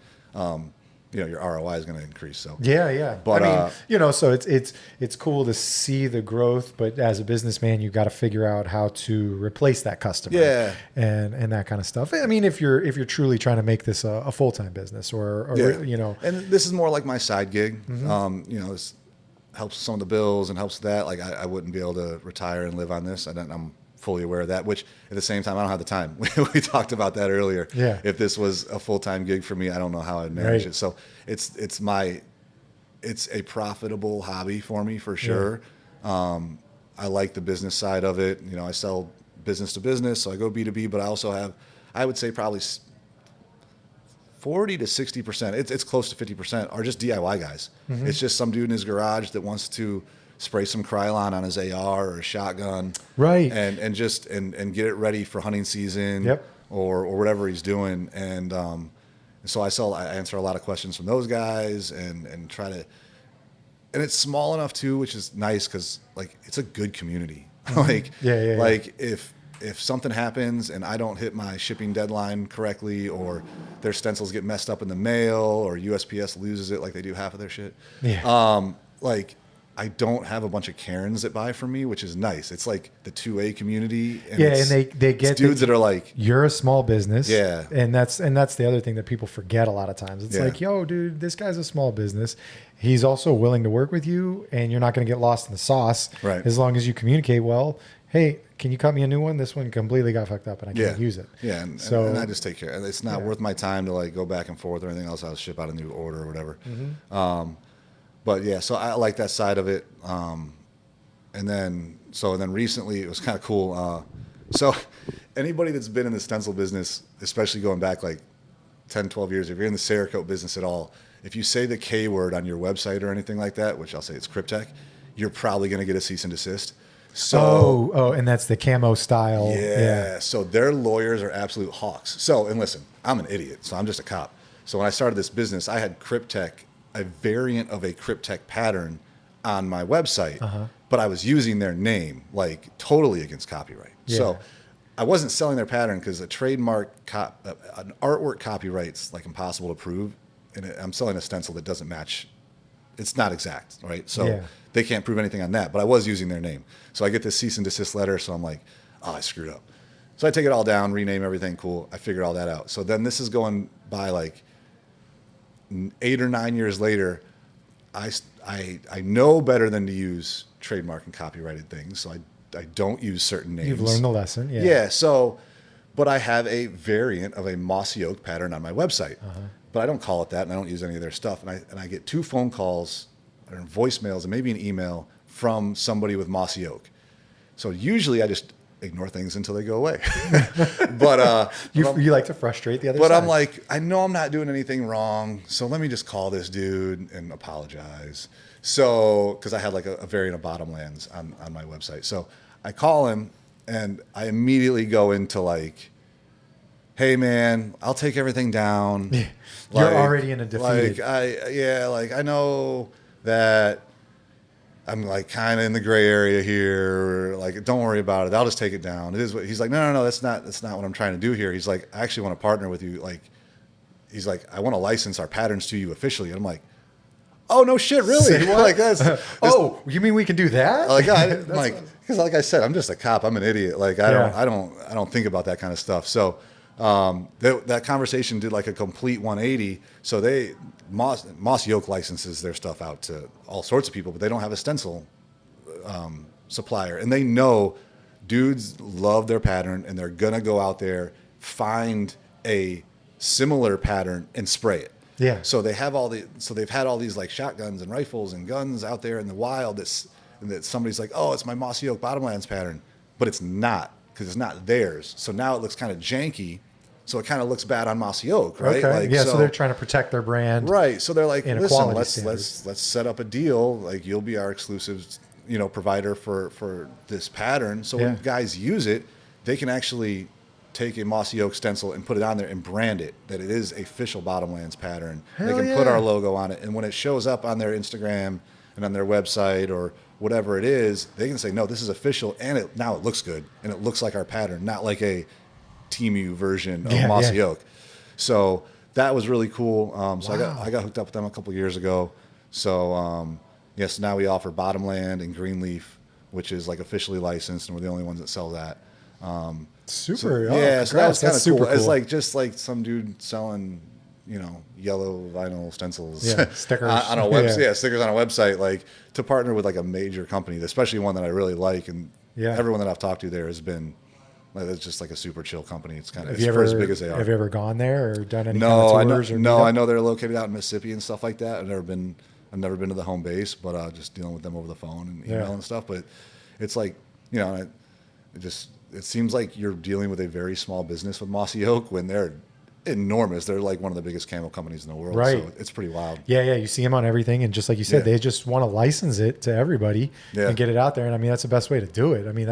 Your ROI is going to increase. So yeah. But I mean, so it's cool to see the growth, but as a businessman, you've got to figure out how to replace that customer. Yeah. And that kind of stuff. I mean, if you're truly trying to make this a full-time business or and this is more like my side gig. This helps some of the bills and helps that. Like I wouldn't be able to retire and live on this. I'm fully aware of that, which at the same time, I don't have the time. We talked about that earlier. Yeah. If this was a full-time gig for me, I don't know how I'd manage it. So it's a profitable hobby for me for sure. Yeah. I like the business side of it. I sell business to business, so I go B2B, but I also have, I would say probably 40 to 60%. It's close to 50% are just DIY guys. Mm-hmm. It's just some dude in his garage that wants to spray some Krylon on his AR or a shotgun, right? And get it ready for hunting season, or whatever he's doing. And so I answer a lot of questions from those guys and try to and it's small enough too, which is nice because like it's a good community. Like, like if something happens and I don't hit my shipping deadline correctly, or their stencils get messed up in the mail, or USPS loses it, like they do half of their shit. Like I don't have a bunch of Karens that buy from me, which is nice. It's like the 2A community. And and they get dudes that are like, you're a small business. Yeah. And that's the other thing that people forget a lot of times. It's like, yo, dude, this guy's a small business. He's also willing to work with you, and you're not going to get lost in the sauce. Right. As long as you communicate well. Hey, can you cut me a new one? This one completely got fucked up and I can't use it. Yeah. And I just take care. And it's not worth my time to like go back and forth or anything else. I'll ship out a new order or whatever. But yeah, so I like that side of it. And then recently it was kind of cool. So anybody that's been in the stencil business, especially going back like 10, 12 years, if you're in the Cerakote business at all, if you say the K word on your website or anything like that, which I'll say it's Cryptech, you're probably going to get a cease and desist. So, and that's the camo style. Yeah. So their lawyers are absolute hawks. So, and listen, I'm an idiot, so I'm just a cop. So when I started this business, I had Cryptech, a variant of a Cryptech pattern on my website, but I was using their name like totally against copyright. So I wasn't selling their pattern because a trademark, an artwork copyright's like impossible to prove. And I'm selling a stencil that doesn't match. It's not exact, right? So they can't prove anything on that, but I was using their name. So I get this cease and desist letter. So I'm like, oh, I screwed up. So I take it all down, rename everything. Cool. I figured all that out. So then this is going by like 8 or 9 years later. I know better than to use trademark and copyrighted things. So I don't use certain names. You've learned the lesson. Yeah. So, but I have a variant of a mossy oak pattern on my website. But I don't call it that, and I don't use any of their stuff. And I get 2 phone calls or voicemails and maybe an email from somebody with mossy oak. So usually I just ignore things until they go away. But you like to frustrate the other side. side. I'm like, I know I'm not doing anything wrong, so let me just call this dude and apologize. So, because I had like a variant of Bottomlands on my website. So I call him, and I immediately go into like, hey man, I'll take everything down. You're already in a defeated. I know that I'm like kind of in the gray area here. Like, don't worry about it. I'll just take it down. It is what he's like. No. That's not what I'm trying to do here. He's like, I actually want to partner with you. Like, he's like, I want to license our patterns to you officially. And I'm like, oh no shit, really? Like that's. Oh, you mean we can do that? Like because like I said, I'm just a cop. I'm an idiot. Like I don't think about that kind of stuff. So. That conversation did like a complete 180. So Mossy Oak licenses their stuff out to all sorts of people, but they don't have a stencil supplier. And they know dudes love their pattern, and they're gonna go out there, find a similar pattern and spray it. Yeah. So they've had all these like shotguns and rifles and guns out there in the wild that somebody's like, oh, it's my Mossy Oak Bottomlands pattern, but it's not, because it's not theirs. So now it looks kind of janky. So it kind of looks bad on Mossy Oak, right? Okay. Like, so they're trying to protect their brand, right? So they're like, listen, let's set up a deal. Like, you'll be our exclusive, provider for this pattern. So when guys use it, they can actually take a Mossy Oak stencil and put it on there and brand it that it is a official Bottomlands pattern. They can put our logo on it, and when it shows up on their Instagram and on their website or whatever it is, they can say, no, this is official, and now it looks good, and it looks like our pattern, not like a Temu version of Mossy Oak. So that was really cool. So I got hooked up with them a couple of years ago. So yes, now we offer Bottomland and Greenleaf, which is like officially licensed, and we're the only ones that sell that. Super. So that was kind of cool. It's like just like some dude selling, yellow vinyl stencils, stickers on a website. Stickers on a website. Like, to partner with like a major company, especially one that I really like, and everyone that I've talked to there has been. Like, it's just like a super chill company. It's kind of as big as they are. Have you ever gone there or done any kind of tours? I know they're located out in Mississippi and stuff like that. I've never been to the home base, but just dealing with them over the phone and email and stuff. But it's like, it seems like you're dealing with a very small business with Mossy Oak when they're enormous. They're like one of the biggest camo companies in the world. Right. So it's pretty wild. Yeah. You see them on everything. And just like you said, they just want to license it to everybody and get it out there. And I mean, that's the best way to do it. I mean,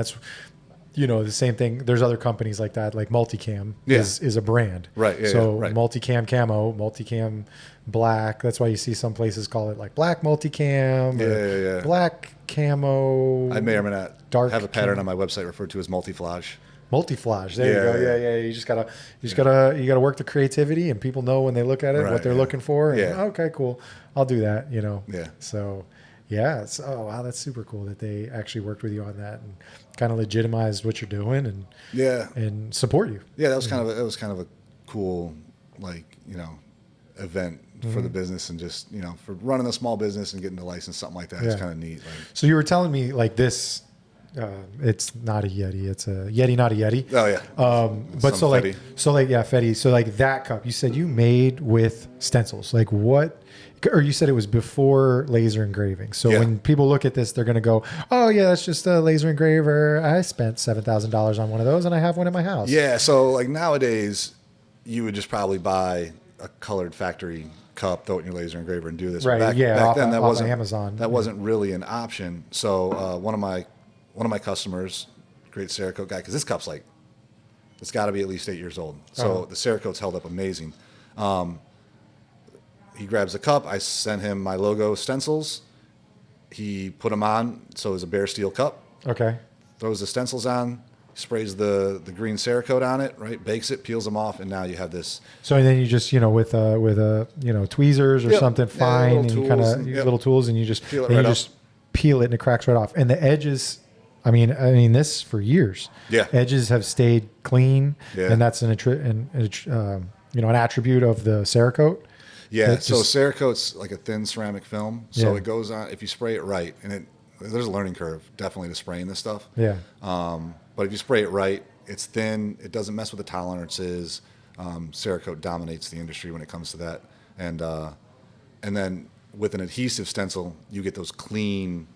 the same thing. There's other companies like that, like Multicam is a brand. Right. Yeah, so right. Multicam camo, Multicam black. That's why you see some places call it like black Multicam. Yeah. Black camo. I may or may not dark have a pattern camo. on my website referred to as multi-flage. Multi-flage. There you go. Yeah. You just gotta work the creativity, and people know when they look at it what they're looking for. And, okay, cool. I'll do that. Yeah. So, yeah. Oh wow, that's super cool that they actually worked with you on that and kind of legitimized what you're doing and support you. Yeah, that was kind of a cool event for the business, and just for running a small business and getting the license, something like that. It's kind of neat. So you were telling me like this. It's not a Yeti. It's a Yeti, not a Yeti. Oh yeah. But Fetty. Fetty. So like that cup, you said you made with stencils. Like what? Or you said it was before laser engraving. So when people look at this, they're going to go, "Oh yeah, that's just a laser engraver. I spent $7,000 on one of those, and I have one in my house." Yeah. So like nowadays, you would just probably buy a colored factory cup, throw it in your laser engraver, and do this. Right. Back then, that wasn't Amazon. That wasn't really an option. So one of my customers, great Cerakote guy, because this cup's it's got to be at least 8 years old. So the Cerakote's held up amazing. He grabs the cup. I sent him my logo stencils. He put them on, so it's a bare steel cup. Okay. Throws the stencils on, sprays the green Cerakote on it, right? Bakes it, peels them off, and now you have this. So and then you just with tweezers or something fine, and you kind of use little tools, and you just peel it, and it cracks right off. And the edges. I mean this for years. Yeah. Edges have stayed clean, and that's an attribute of the Cerakote. Yeah. So Cerakote's like a thin ceramic film, so it goes on. If you spray it right, and there's a learning curve definitely to spraying this stuff. Yeah. But if you spray it right, it's thin. It doesn't mess with the tolerances. Cerakote dominates the industry when it comes to that, and then with an adhesive stencil, you get those clean,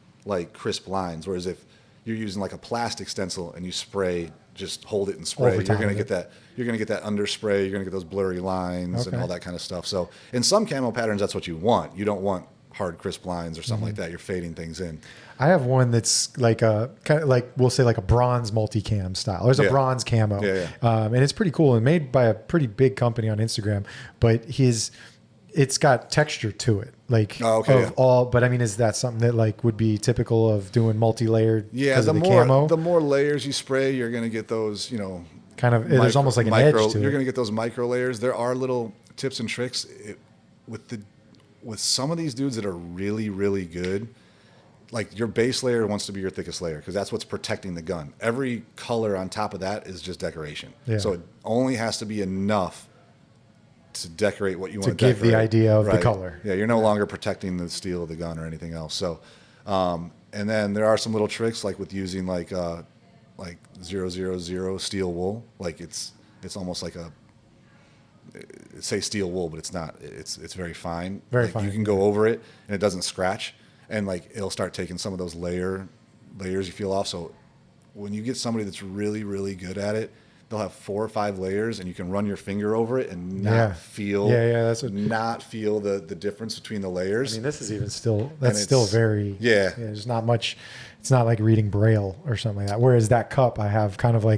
crisp lines. Whereas if you're using like a plastic stencil and you spray, just hold it and spray, you're going to get that underspray, you're going to get those blurry lines and all that kind of stuff. So in some camo patterns, that's what you want. You don't want hard, crisp lines or something like that. You're fading things in. I have one that's like a kind of like, we'll say like a bronze multicam style. There's a bronze camo, and it's pretty cool and made by a pretty big company on Instagram, but it's got texture to it. But I mean, is that something that would be typical of doing multi-layered? Yeah, the more layers you spray, you're going to get those, kind of. There's almost like an edge to it. You're going to get those micro layers. There are little tips and tricks with some of these dudes that are really, really good. Like your base layer wants to be your thickest layer because that's what's protecting the gun. Every color on top of that is just decoration. Yeah. So it only has to be enough to decorate what you want to decorate. To give the idea of the color. Yeah, you're no longer protecting the steel of the gun or anything else. So, and then there are some little tricks with using like 000 steel wool. It's almost like say steel wool, but it's not. It's very fine. Very fine. You can go over it and it doesn't scratch, and it'll start taking some of those layers you feel off. So when you get somebody that's really, really good at it, they'll have 4 or 5 layers, and you can run your finger over it and not feel the difference between the layers. I mean, this is even still very there's not much. It's not like reading Braille or something like that. Whereas that cup, I have kind of I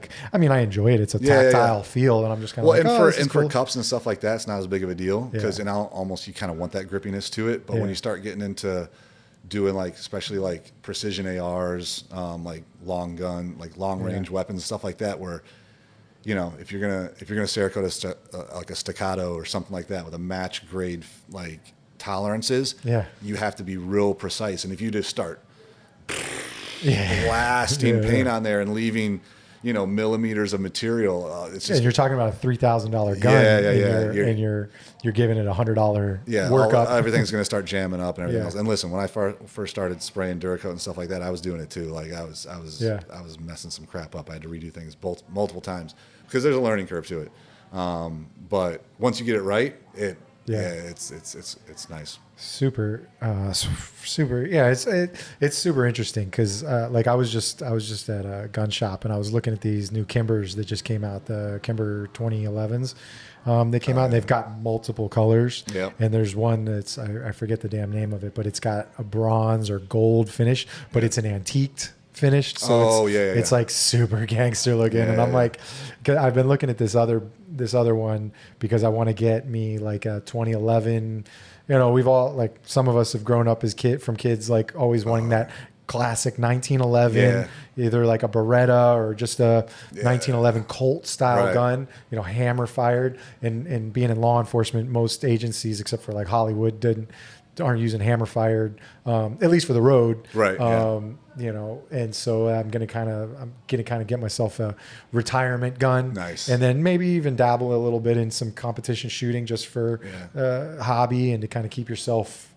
enjoy it. It's a tactile feel, and I'm just kind of for cups and stuff like that, it's not as big of a deal because almost you kind of want that grippiness to it. But when you start getting into doing especially precision ARs, long gun, long range weapons and stuff like that, where if you're gonna Cerakote a staccato or something like that with a match grade tolerances, you have to be real precise. And if you just start blasting paint on there and leaving millimeters of material, it's just. And you're talking about a $3,000 gun, and you're giving it $100 workup. Everything's gonna start jamming up and everything else. And listen, when I first started spraying Duracoat and stuff like that, I was doing it too. I was messing some crap up. I had to redo things multiple times because there's a learning curve to it. But once you get it right, it's nice. Super. Yeah, it's super interesting because I was just at a gun shop and I was looking at these new Kimbers that just came out, the Kimber 2011s. They came out and they've got multiple colors. Yep. And there's one that's I forget the damn name of it, but it's got a bronze or gold finish, but it's an antiqued finished. So it's yeah. like super gangster looking. Yeah, and I'm yeah. like, 'cause I've been looking at this other one because I want to get me like a 2011. You know, we've all like some of us have grown up as kids like always wanting that classic 1911, Yeah. either like a Beretta or just a 1911 Colt style Right. gun, you know, hammer fired. And being in law enforcement, most agencies except for like Hollywood aren't using hammer fired, at least for the road. Right, yeah. You know, and so I'm gonna kind of get myself a retirement gun. Nice. And then maybe even dabble a little bit in some competition shooting just for hobby and to kind of keep yourself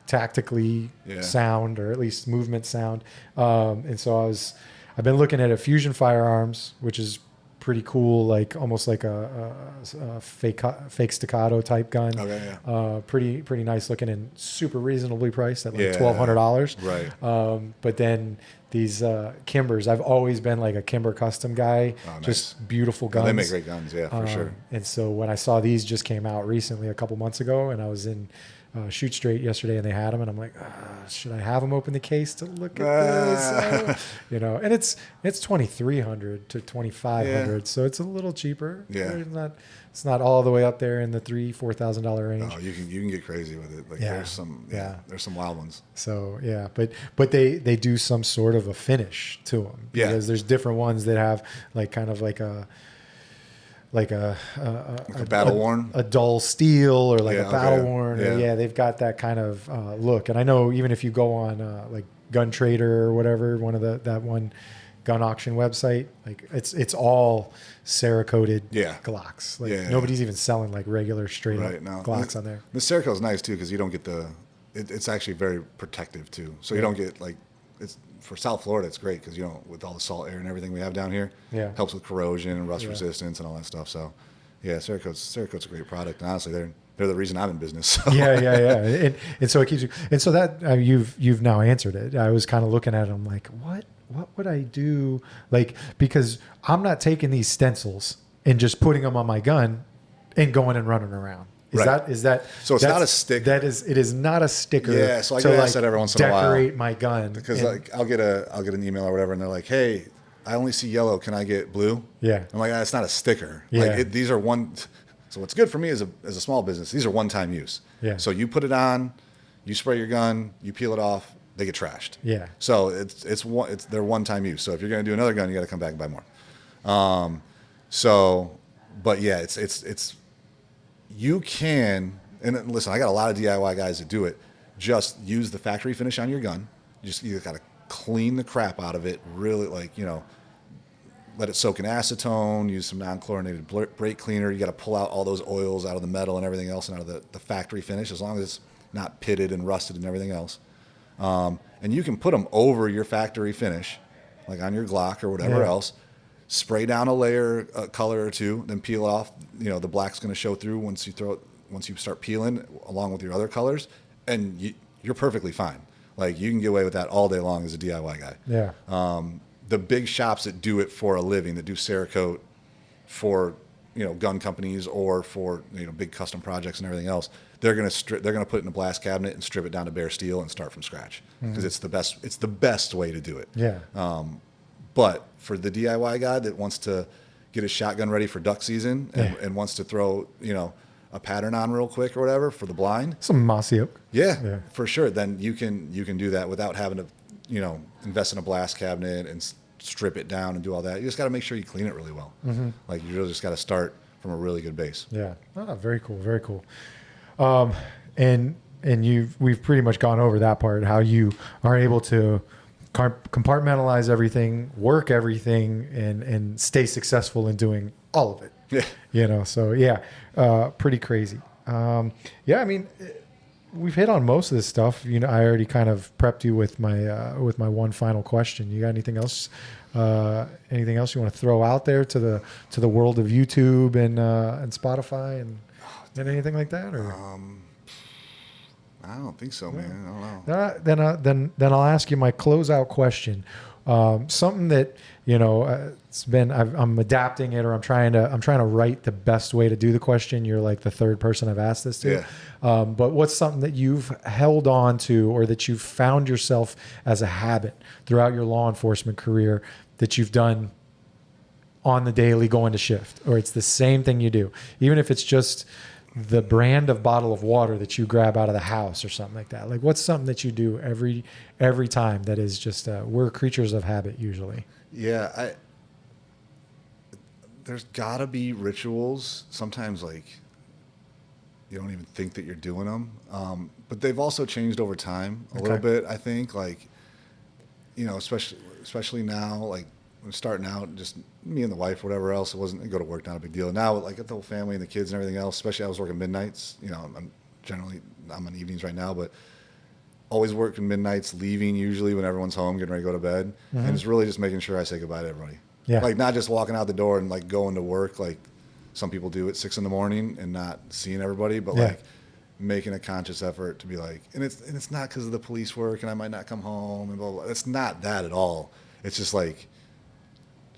tactically sound, or at least movement sound. And so I've been looking at a Fusion Firearms, which is pretty cool, like almost like a fake staccato type gun. Okay, yeah. Pretty nice looking and super reasonably priced at like Yeah. $1,200. Right. But then these Kimbers, I've always been like a Kimber custom guy. Oh, nice. Just beautiful Yeah, guns. they make great guns, yeah, for sure. And so when I saw these just came out recently, a couple months ago, and I was in Shoot Straight yesterday, and they had them, and I'm like, should I have them open the case to look at this? You know, and it's $2,300 to $2,500, so it's a little cheaper. Yeah. It's not all the way up there in the $3,000-$4,000 range. Oh, you can get crazy with it. Like there's some wild ones. So yeah, but they do some sort of a finish to them, because there's different ones that have like kind of like a battle worn, a dull steel, or like a battle okay. worn. Yeah. They've got that kind of look. And I know even if you go on like Gun Trader or whatever, that one gun auction website, like it's all Cerakoted Glocks. Like nobody's even selling like regular straight up Glocks on there. The Cerakote is nice too, because you don't get it's actually very protective too. So you don't get like, it's for South Florida, it's great because, you know, with all the salt air and everything we have down here, helps with corrosion and rust resistance and all that stuff. So yeah, Cerakote's a great product, and honestly they're the reason I'm in business. So. Yeah. And so it keeps you, and so that you've now answered it. I was kind of looking at it, I'm like, what would I do? Like, because I'm not taking these stencils and just putting them on my gun and going and running around. Is that so? It's not a sticker. It is not a sticker. Yeah. So I get asked that every once in a while. Decorate my gun, because like I'll get an email or whatever, and they're like, "Hey, I only see yellow. Can I get blue?" Yeah. I'm like, it's not a sticker. Yeah. Like these are one. So what's good for me as a small business? These are one-time use. Yeah. So you put it on, you spray your gun, you peel it off, they get trashed. Yeah. So they're one-time use. So if you're going to do another gun, you got to come back and buy more. But yeah, it's you can, and listen, I got a lot of DIY guys that do it. Just use the factory finish on your gun. You got to clean the crap out of it. Really, like, you know, let it soak in acetone. Use some non-chlorinated brake cleaner. You got to pull out all those oils out of the metal and everything else, and out of the factory finish, as long as it's not pitted and rusted and everything else. And you can put them over your factory finish, like on your Glock or whatever else. Spray down a layer, a color or two, then peel off. You know, the black's going to show through once you start peeling, along with your other colors, and you're perfectly fine. Like, you can get away with that all day long as a DIY guy. Yeah. The big shops that do it for a living, that do Cerakote for, you know, gun companies or for, you know, big custom projects and everything else, they're going to put it in a blast cabinet and strip it down to bare steel and start from scratch, because it's the best way to do it. Yeah. But for the DIY guy that wants to get his shotgun ready for duck season and wants to throw, you know, a pattern on real quick or whatever for the blind, Some mossy oak. yeah, for sure. Then you can do that without having to, you know, invest in a blast cabinet and strip it down and do all that. You just got to make sure you clean it really well. Like, you really just got to start from a really good base. Yeah. Oh, very cool. Very cool. And we've pretty much gone over that part, how you are able to compartmentalize everything, work everything, and stay successful in doing all of it. Yeah. You know, so pretty crazy. I mean, we've hit on most of this stuff. You know, I already kind of prepped you with my one final question. You got anything else? Anything else you want to throw out there to the world of YouTube and Spotify and anything like that? Or I don't think so, man. I don't know. then I'll ask you my closeout question. Something that, it's been, I'm adapting it, or I'm trying to write the best way to do the question. You're like the third person I've asked this to. Yeah. But what's something that you've held on to, or that you've found yourself as a habit throughout your law enforcement career that you've done on the daily going to shift, or it's the same thing you do, even if it's just the brand of bottle of water that you grab out of the house or something like that? Like, what's something that you do every time that is just, we're creatures of habit usually. Yeah. There's gotta be rituals. Sometimes like you don't even think that you're doing them. But they've also changed over time a little bit, I think, like, especially now, like when starting out, just me and the wife, whatever else, it wasn't go to work, not a big deal. Now, like, the whole family and the kids and everything else, especially I was working midnights, I'm on evenings right now, but always working midnights, leaving usually when everyone's home, getting ready to go to bed. And it's really just making sure I say goodbye to everybody. Yeah. Like, not just walking out the door and like going to work like some people do at 6 a.m. and not seeing everybody, but like making a conscious effort to be like, and it's not because of the police work and I might not come home and blah, blah, blah. It's not that at all. It's just like,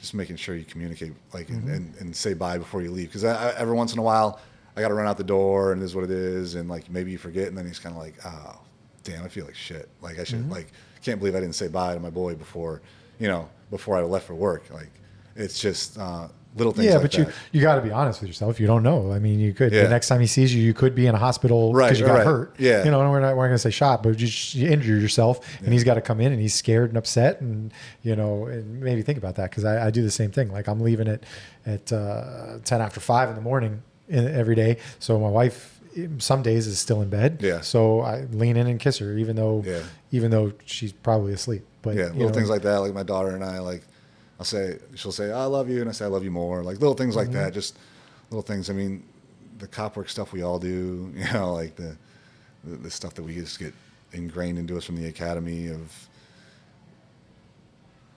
just making sure you communicate, like, and say bye before you leave. Because every once in a while, I got to run out the door, and it is what it is, and like maybe you forget, and then he's kind of like, oh, damn, I feel like shit. Like I should, like, can't believe I didn't say bye to my boy before I left for work. Like, it's just little things. Yeah, like but you got to be honest with yourself. You don't know. I mean, you could the next time he sees you, you could be in a hospital because you got hurt. Yeah, and we're not going to say shot, but you injured yourself, and he's got to come in, and he's scared and upset, and and maybe think about that, because I do the same thing. Like, I'm leaving at 10 after 5 in the morning every day, so my wife some days is still in bed. Yeah. So I lean in and kiss her, even though she's probably asleep. But little things like that. Like my daughter and I, like, she'll say, I love you. And I say, I love you more. Like little things like that. Just little things. I mean, the cop work stuff we all do, like the stuff that we just get ingrained into us from the academy of,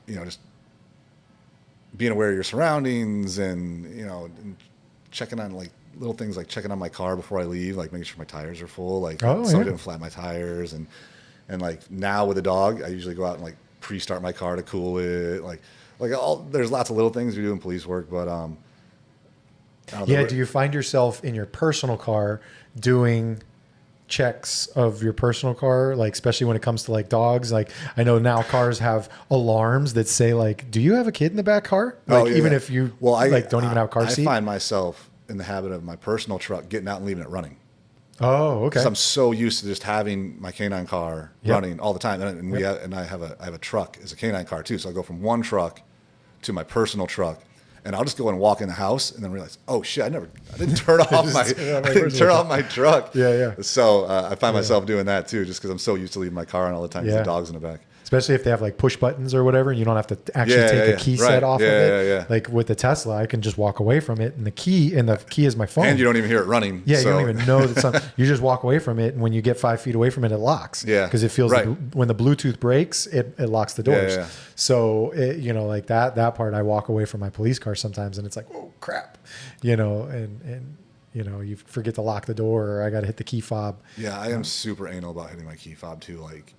just being aware of your surroundings and, and checking on like little things, like checking on my car before I leave, like making sure my tires are full, like didn't flat my tires. And like now with a dog, I usually go out and like pre-start my car to cool it. There's lots of little things we do in police work, but do you find yourself in your personal car doing checks of your personal car, like especially when it comes to like dogs? Like, I know now cars have alarms that say like, do you have a kid in the back car? Like, if you don't even have a car seat. I find myself in the habit of my personal truck getting out and leaving it running. Oh, okay. Because I'm so used to just having my canine car running all the time, and I have a truck as a canine car too. So I go from one truck to my personal truck, and I'll just go and walk in the house, and then realize, oh shit, I didn't turn off my truck. Yeah. So I find myself doing that too, just because I'm so used to leaving my car on all the time. The dog's in the back. Especially if they have like push buttons or whatever, and you don't have to actually take a key set off of it. Yeah. Like with the Tesla, I can just walk away from it, and the key is my phone. And you don't even hear it running. Yeah, you don't even know that something. You just walk away from it, and when you get 5 feet away from it, it locks. Yeah, because it feels like when the Bluetooth breaks, it locks the doors. Yeah. So like that part, I walk away from my police car sometimes, and it's like, oh crap, and you forget to lock the door, or I got to hit the key fob. Yeah, I am super anal about hitting my key fob too, like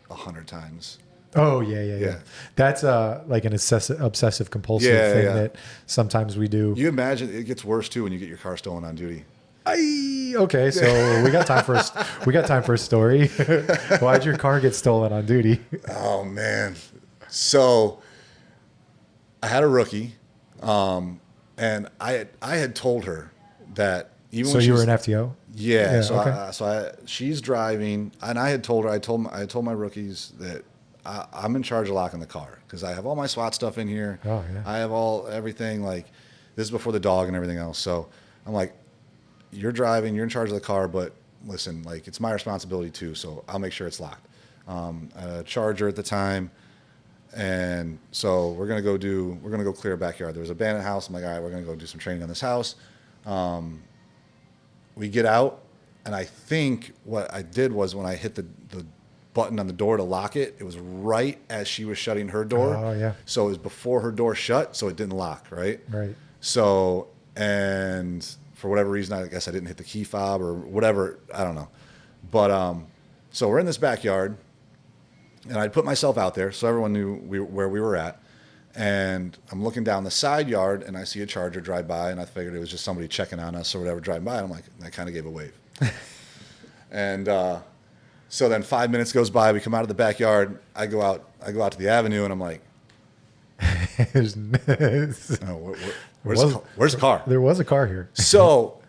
100 times. Oh yeah. That's like an obsessive compulsive thing that sometimes we do. You imagine it gets worse too when you get your car stolen on duty. Okay, so we got time for a story. Why'd your car get stolen on duty? Oh man, so I had a rookie, and I had told her that even when you were an FTO. Yeah. She's driving, and I told my rookies that I'm in charge of locking the car, because I have all my SWAT stuff in here. Oh yeah. I have everything, like, this is before the dog and everything else. So I'm like, you're driving, you're in charge of the car, but listen, like, it's my responsibility too. So I'll make sure it's locked. A Charger at the time. And so we're going to go clear a backyard. There was a abandoned house. I'm like, all right, we're going to go do some training on this house. We get out, and I think what I did was when I hit the button on the door to lock it, it was right as she was shutting her door. Oh, yeah. So it was before her door shut, so it didn't lock, right? Right. So, and for whatever reason, I guess I didn't hit the key fob or whatever. I don't know. But so we're in this backyard, And I'd put myself out there so everyone knew where we were at. And I'm looking down the side yard, and I see a Charger drive by, and I figured it was just somebody checking on us or whatever driving by. And I'm like, I kind of gave a wave. And so then 5 minutes goes by. We come out of the backyard. I go out to the avenue, and I'm like, where's the car? There was a car here. So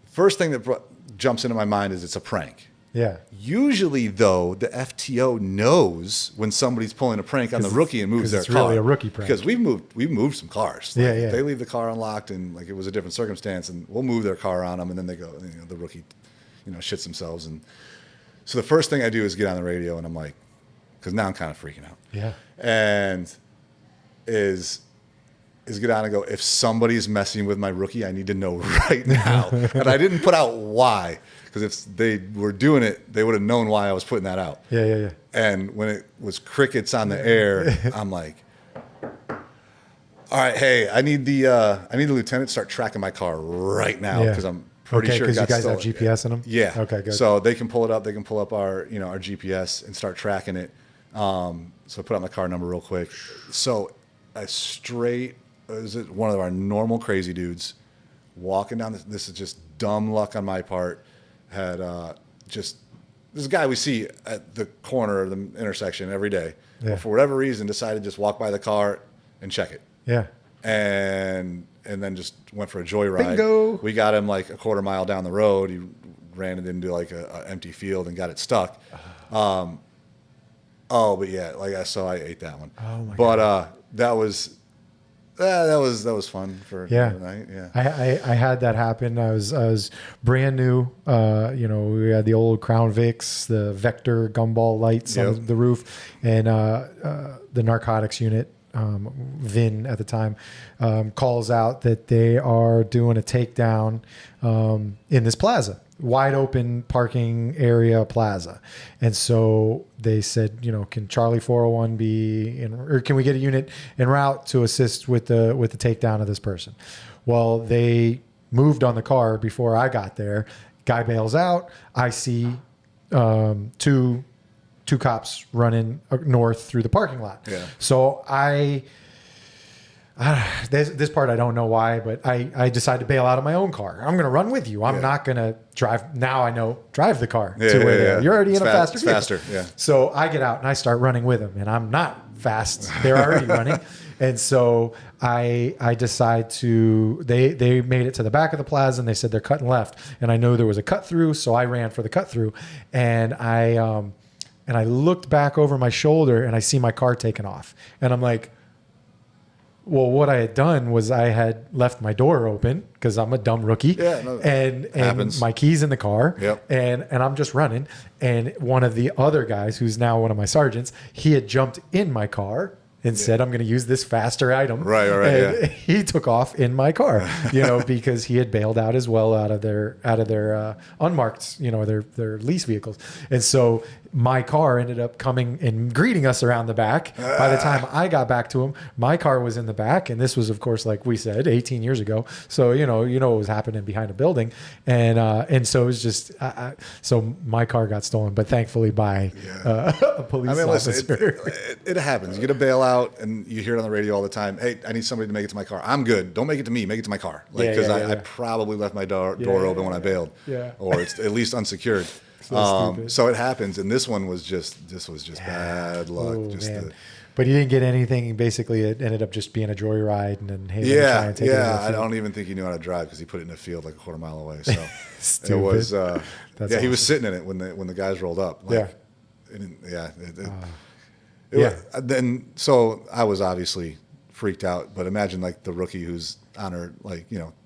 first thing that jumps into my mind is it's a prank. Yeah. Usually, though, the FTO knows when somebody's pulling a prank on the rookie and moves their car. It's really a rookie prank. Because we've moved some cars. Yeah, like, yeah. If they leave the car unlocked and like it was a different circumstance, and we'll move their car on them, and then they go, the rookie, shits themselves. And so the first thing I do is get on the radio, and I'm like, because now I'm kind of freaking out. Yeah. And is get on and go, if somebody's messing with my rookie, I need to know right now. And I didn't put out why. Because if they were doing it, they would have known why I was putting that out. Yeah. And when it was crickets on the air, I'm like, all right, hey, I need the lieutenant to start tracking my car right now because I'm pretty sure it got because you stolen. guys have GPS in them? Yeah. Okay, good. So they can pull it up. They can pull up our GPS and start tracking it. So I put out my car number real quick. So one of our normal crazy dudes walking down this is just dumb luck on my part. Had this guy we see at the corner of the intersection every day. Yeah. For whatever reason, decided to just walk by the car and check it. Yeah. And then just went for a joyride. Bingo. We got him like a quarter mile down the road. He ran it into like a empty field and got it stuck. But yeah, so I ate that one. Oh my God. That was fun for the night. Yeah. I had that happen. I was brand new. We had the old Crown Vics, the Vector gumball lights on the roof, and the narcotics unit, Vin at the time, calls out that they are doing a takedown in this plaza. Wide open parking area plaza. And so they said, can Charlie 401 be or can we get a unit en route to assist with the takedown of this person? Well, they moved on the car before I got there. Guy bails out. I see two cops running north through the parking lot. Yeah. So this part I don't know why, but I decided to bail out of my own car. I'm going to run with you. I'm not going to drive. Now I know drive the car to where they are. You're already in a faster vehicle. Faster, yeah. So I get out and I start running with them, and I'm not fast. They're already running. And so I decide to, they made it to the back of the plaza, and they said they're cutting left. And I know there was a cut through, so I ran for the cut through. And I looked back over my shoulder, and I see my car taken off. And I'm like, well, what I had done was I had left my door open because I'm a dumb rookie. Yeah, no, and my keys in the car. Yep. And I'm just running. And one of the other guys, who's now one of my sergeants, he had jumped in my car and said, I'm going to use this faster item. Right. And he took off in my car, because he had bailed out as well out of their unmarked, their lease vehicles. And so my car ended up coming and greeting us around the back. By the time I got back to him, my car was in the back. And this was, of course, like we said, 18 years ago. So, what was happening behind a building. And so it was just, so my car got stolen, but thankfully by a police officer. It happens. You get a bailout and you hear it on the radio all the time. Hey, I need somebody to make it to my car. I'm good. Don't make it to me. Make it to my car. I probably left my door open when I bailed. Yeah. Or it's at least unsecured. So it happens, and this was just bad luck. Man. But you didn't get anything. Basically, it ended up just being a joyride, and then try and take it to the field. I don't even think he knew how to drive because he put it in a field like a quarter mile away. So Stupid. It was. Awesome. He was sitting in it when the guys rolled up. Then so I was obviously freaked out, but imagine like the rookie who's on her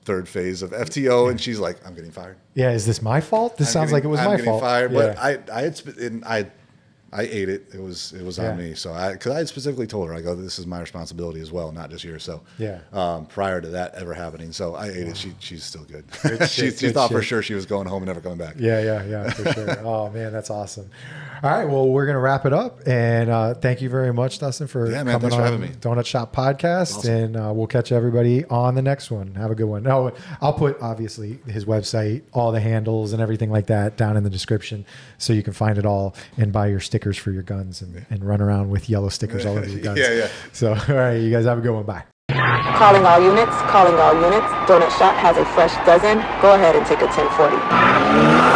third phase of FTO, and she's like, "I'm getting fired." Yeah, is this my fault? This sounds like it was my fault. Fired, but I ate it. It was on me. So because I had specifically told her, I go, "This is my responsibility as well, not just yours." So prior to that ever happening, so I ate it. She's still good. She thought for sure she was going home and never coming back. Yeah, for sure. Oh man, that's awesome. All right. Well, we're going to wrap it up. And thank you very much, Dustin, for coming thanks for on having me. Donut Shop Podcast. Awesome. And we'll catch everybody on the next one. Have a good one. No, I'll put, obviously, his website, all the handles and everything like that down in the description so you can find it all and buy your stickers for your guns and run around with yellow stickers all over your guns. Yeah. So, all right. You guys have a good one. Bye. Calling all units, calling all units. Donut Shop has a fresh dozen. Go ahead and take a 1040.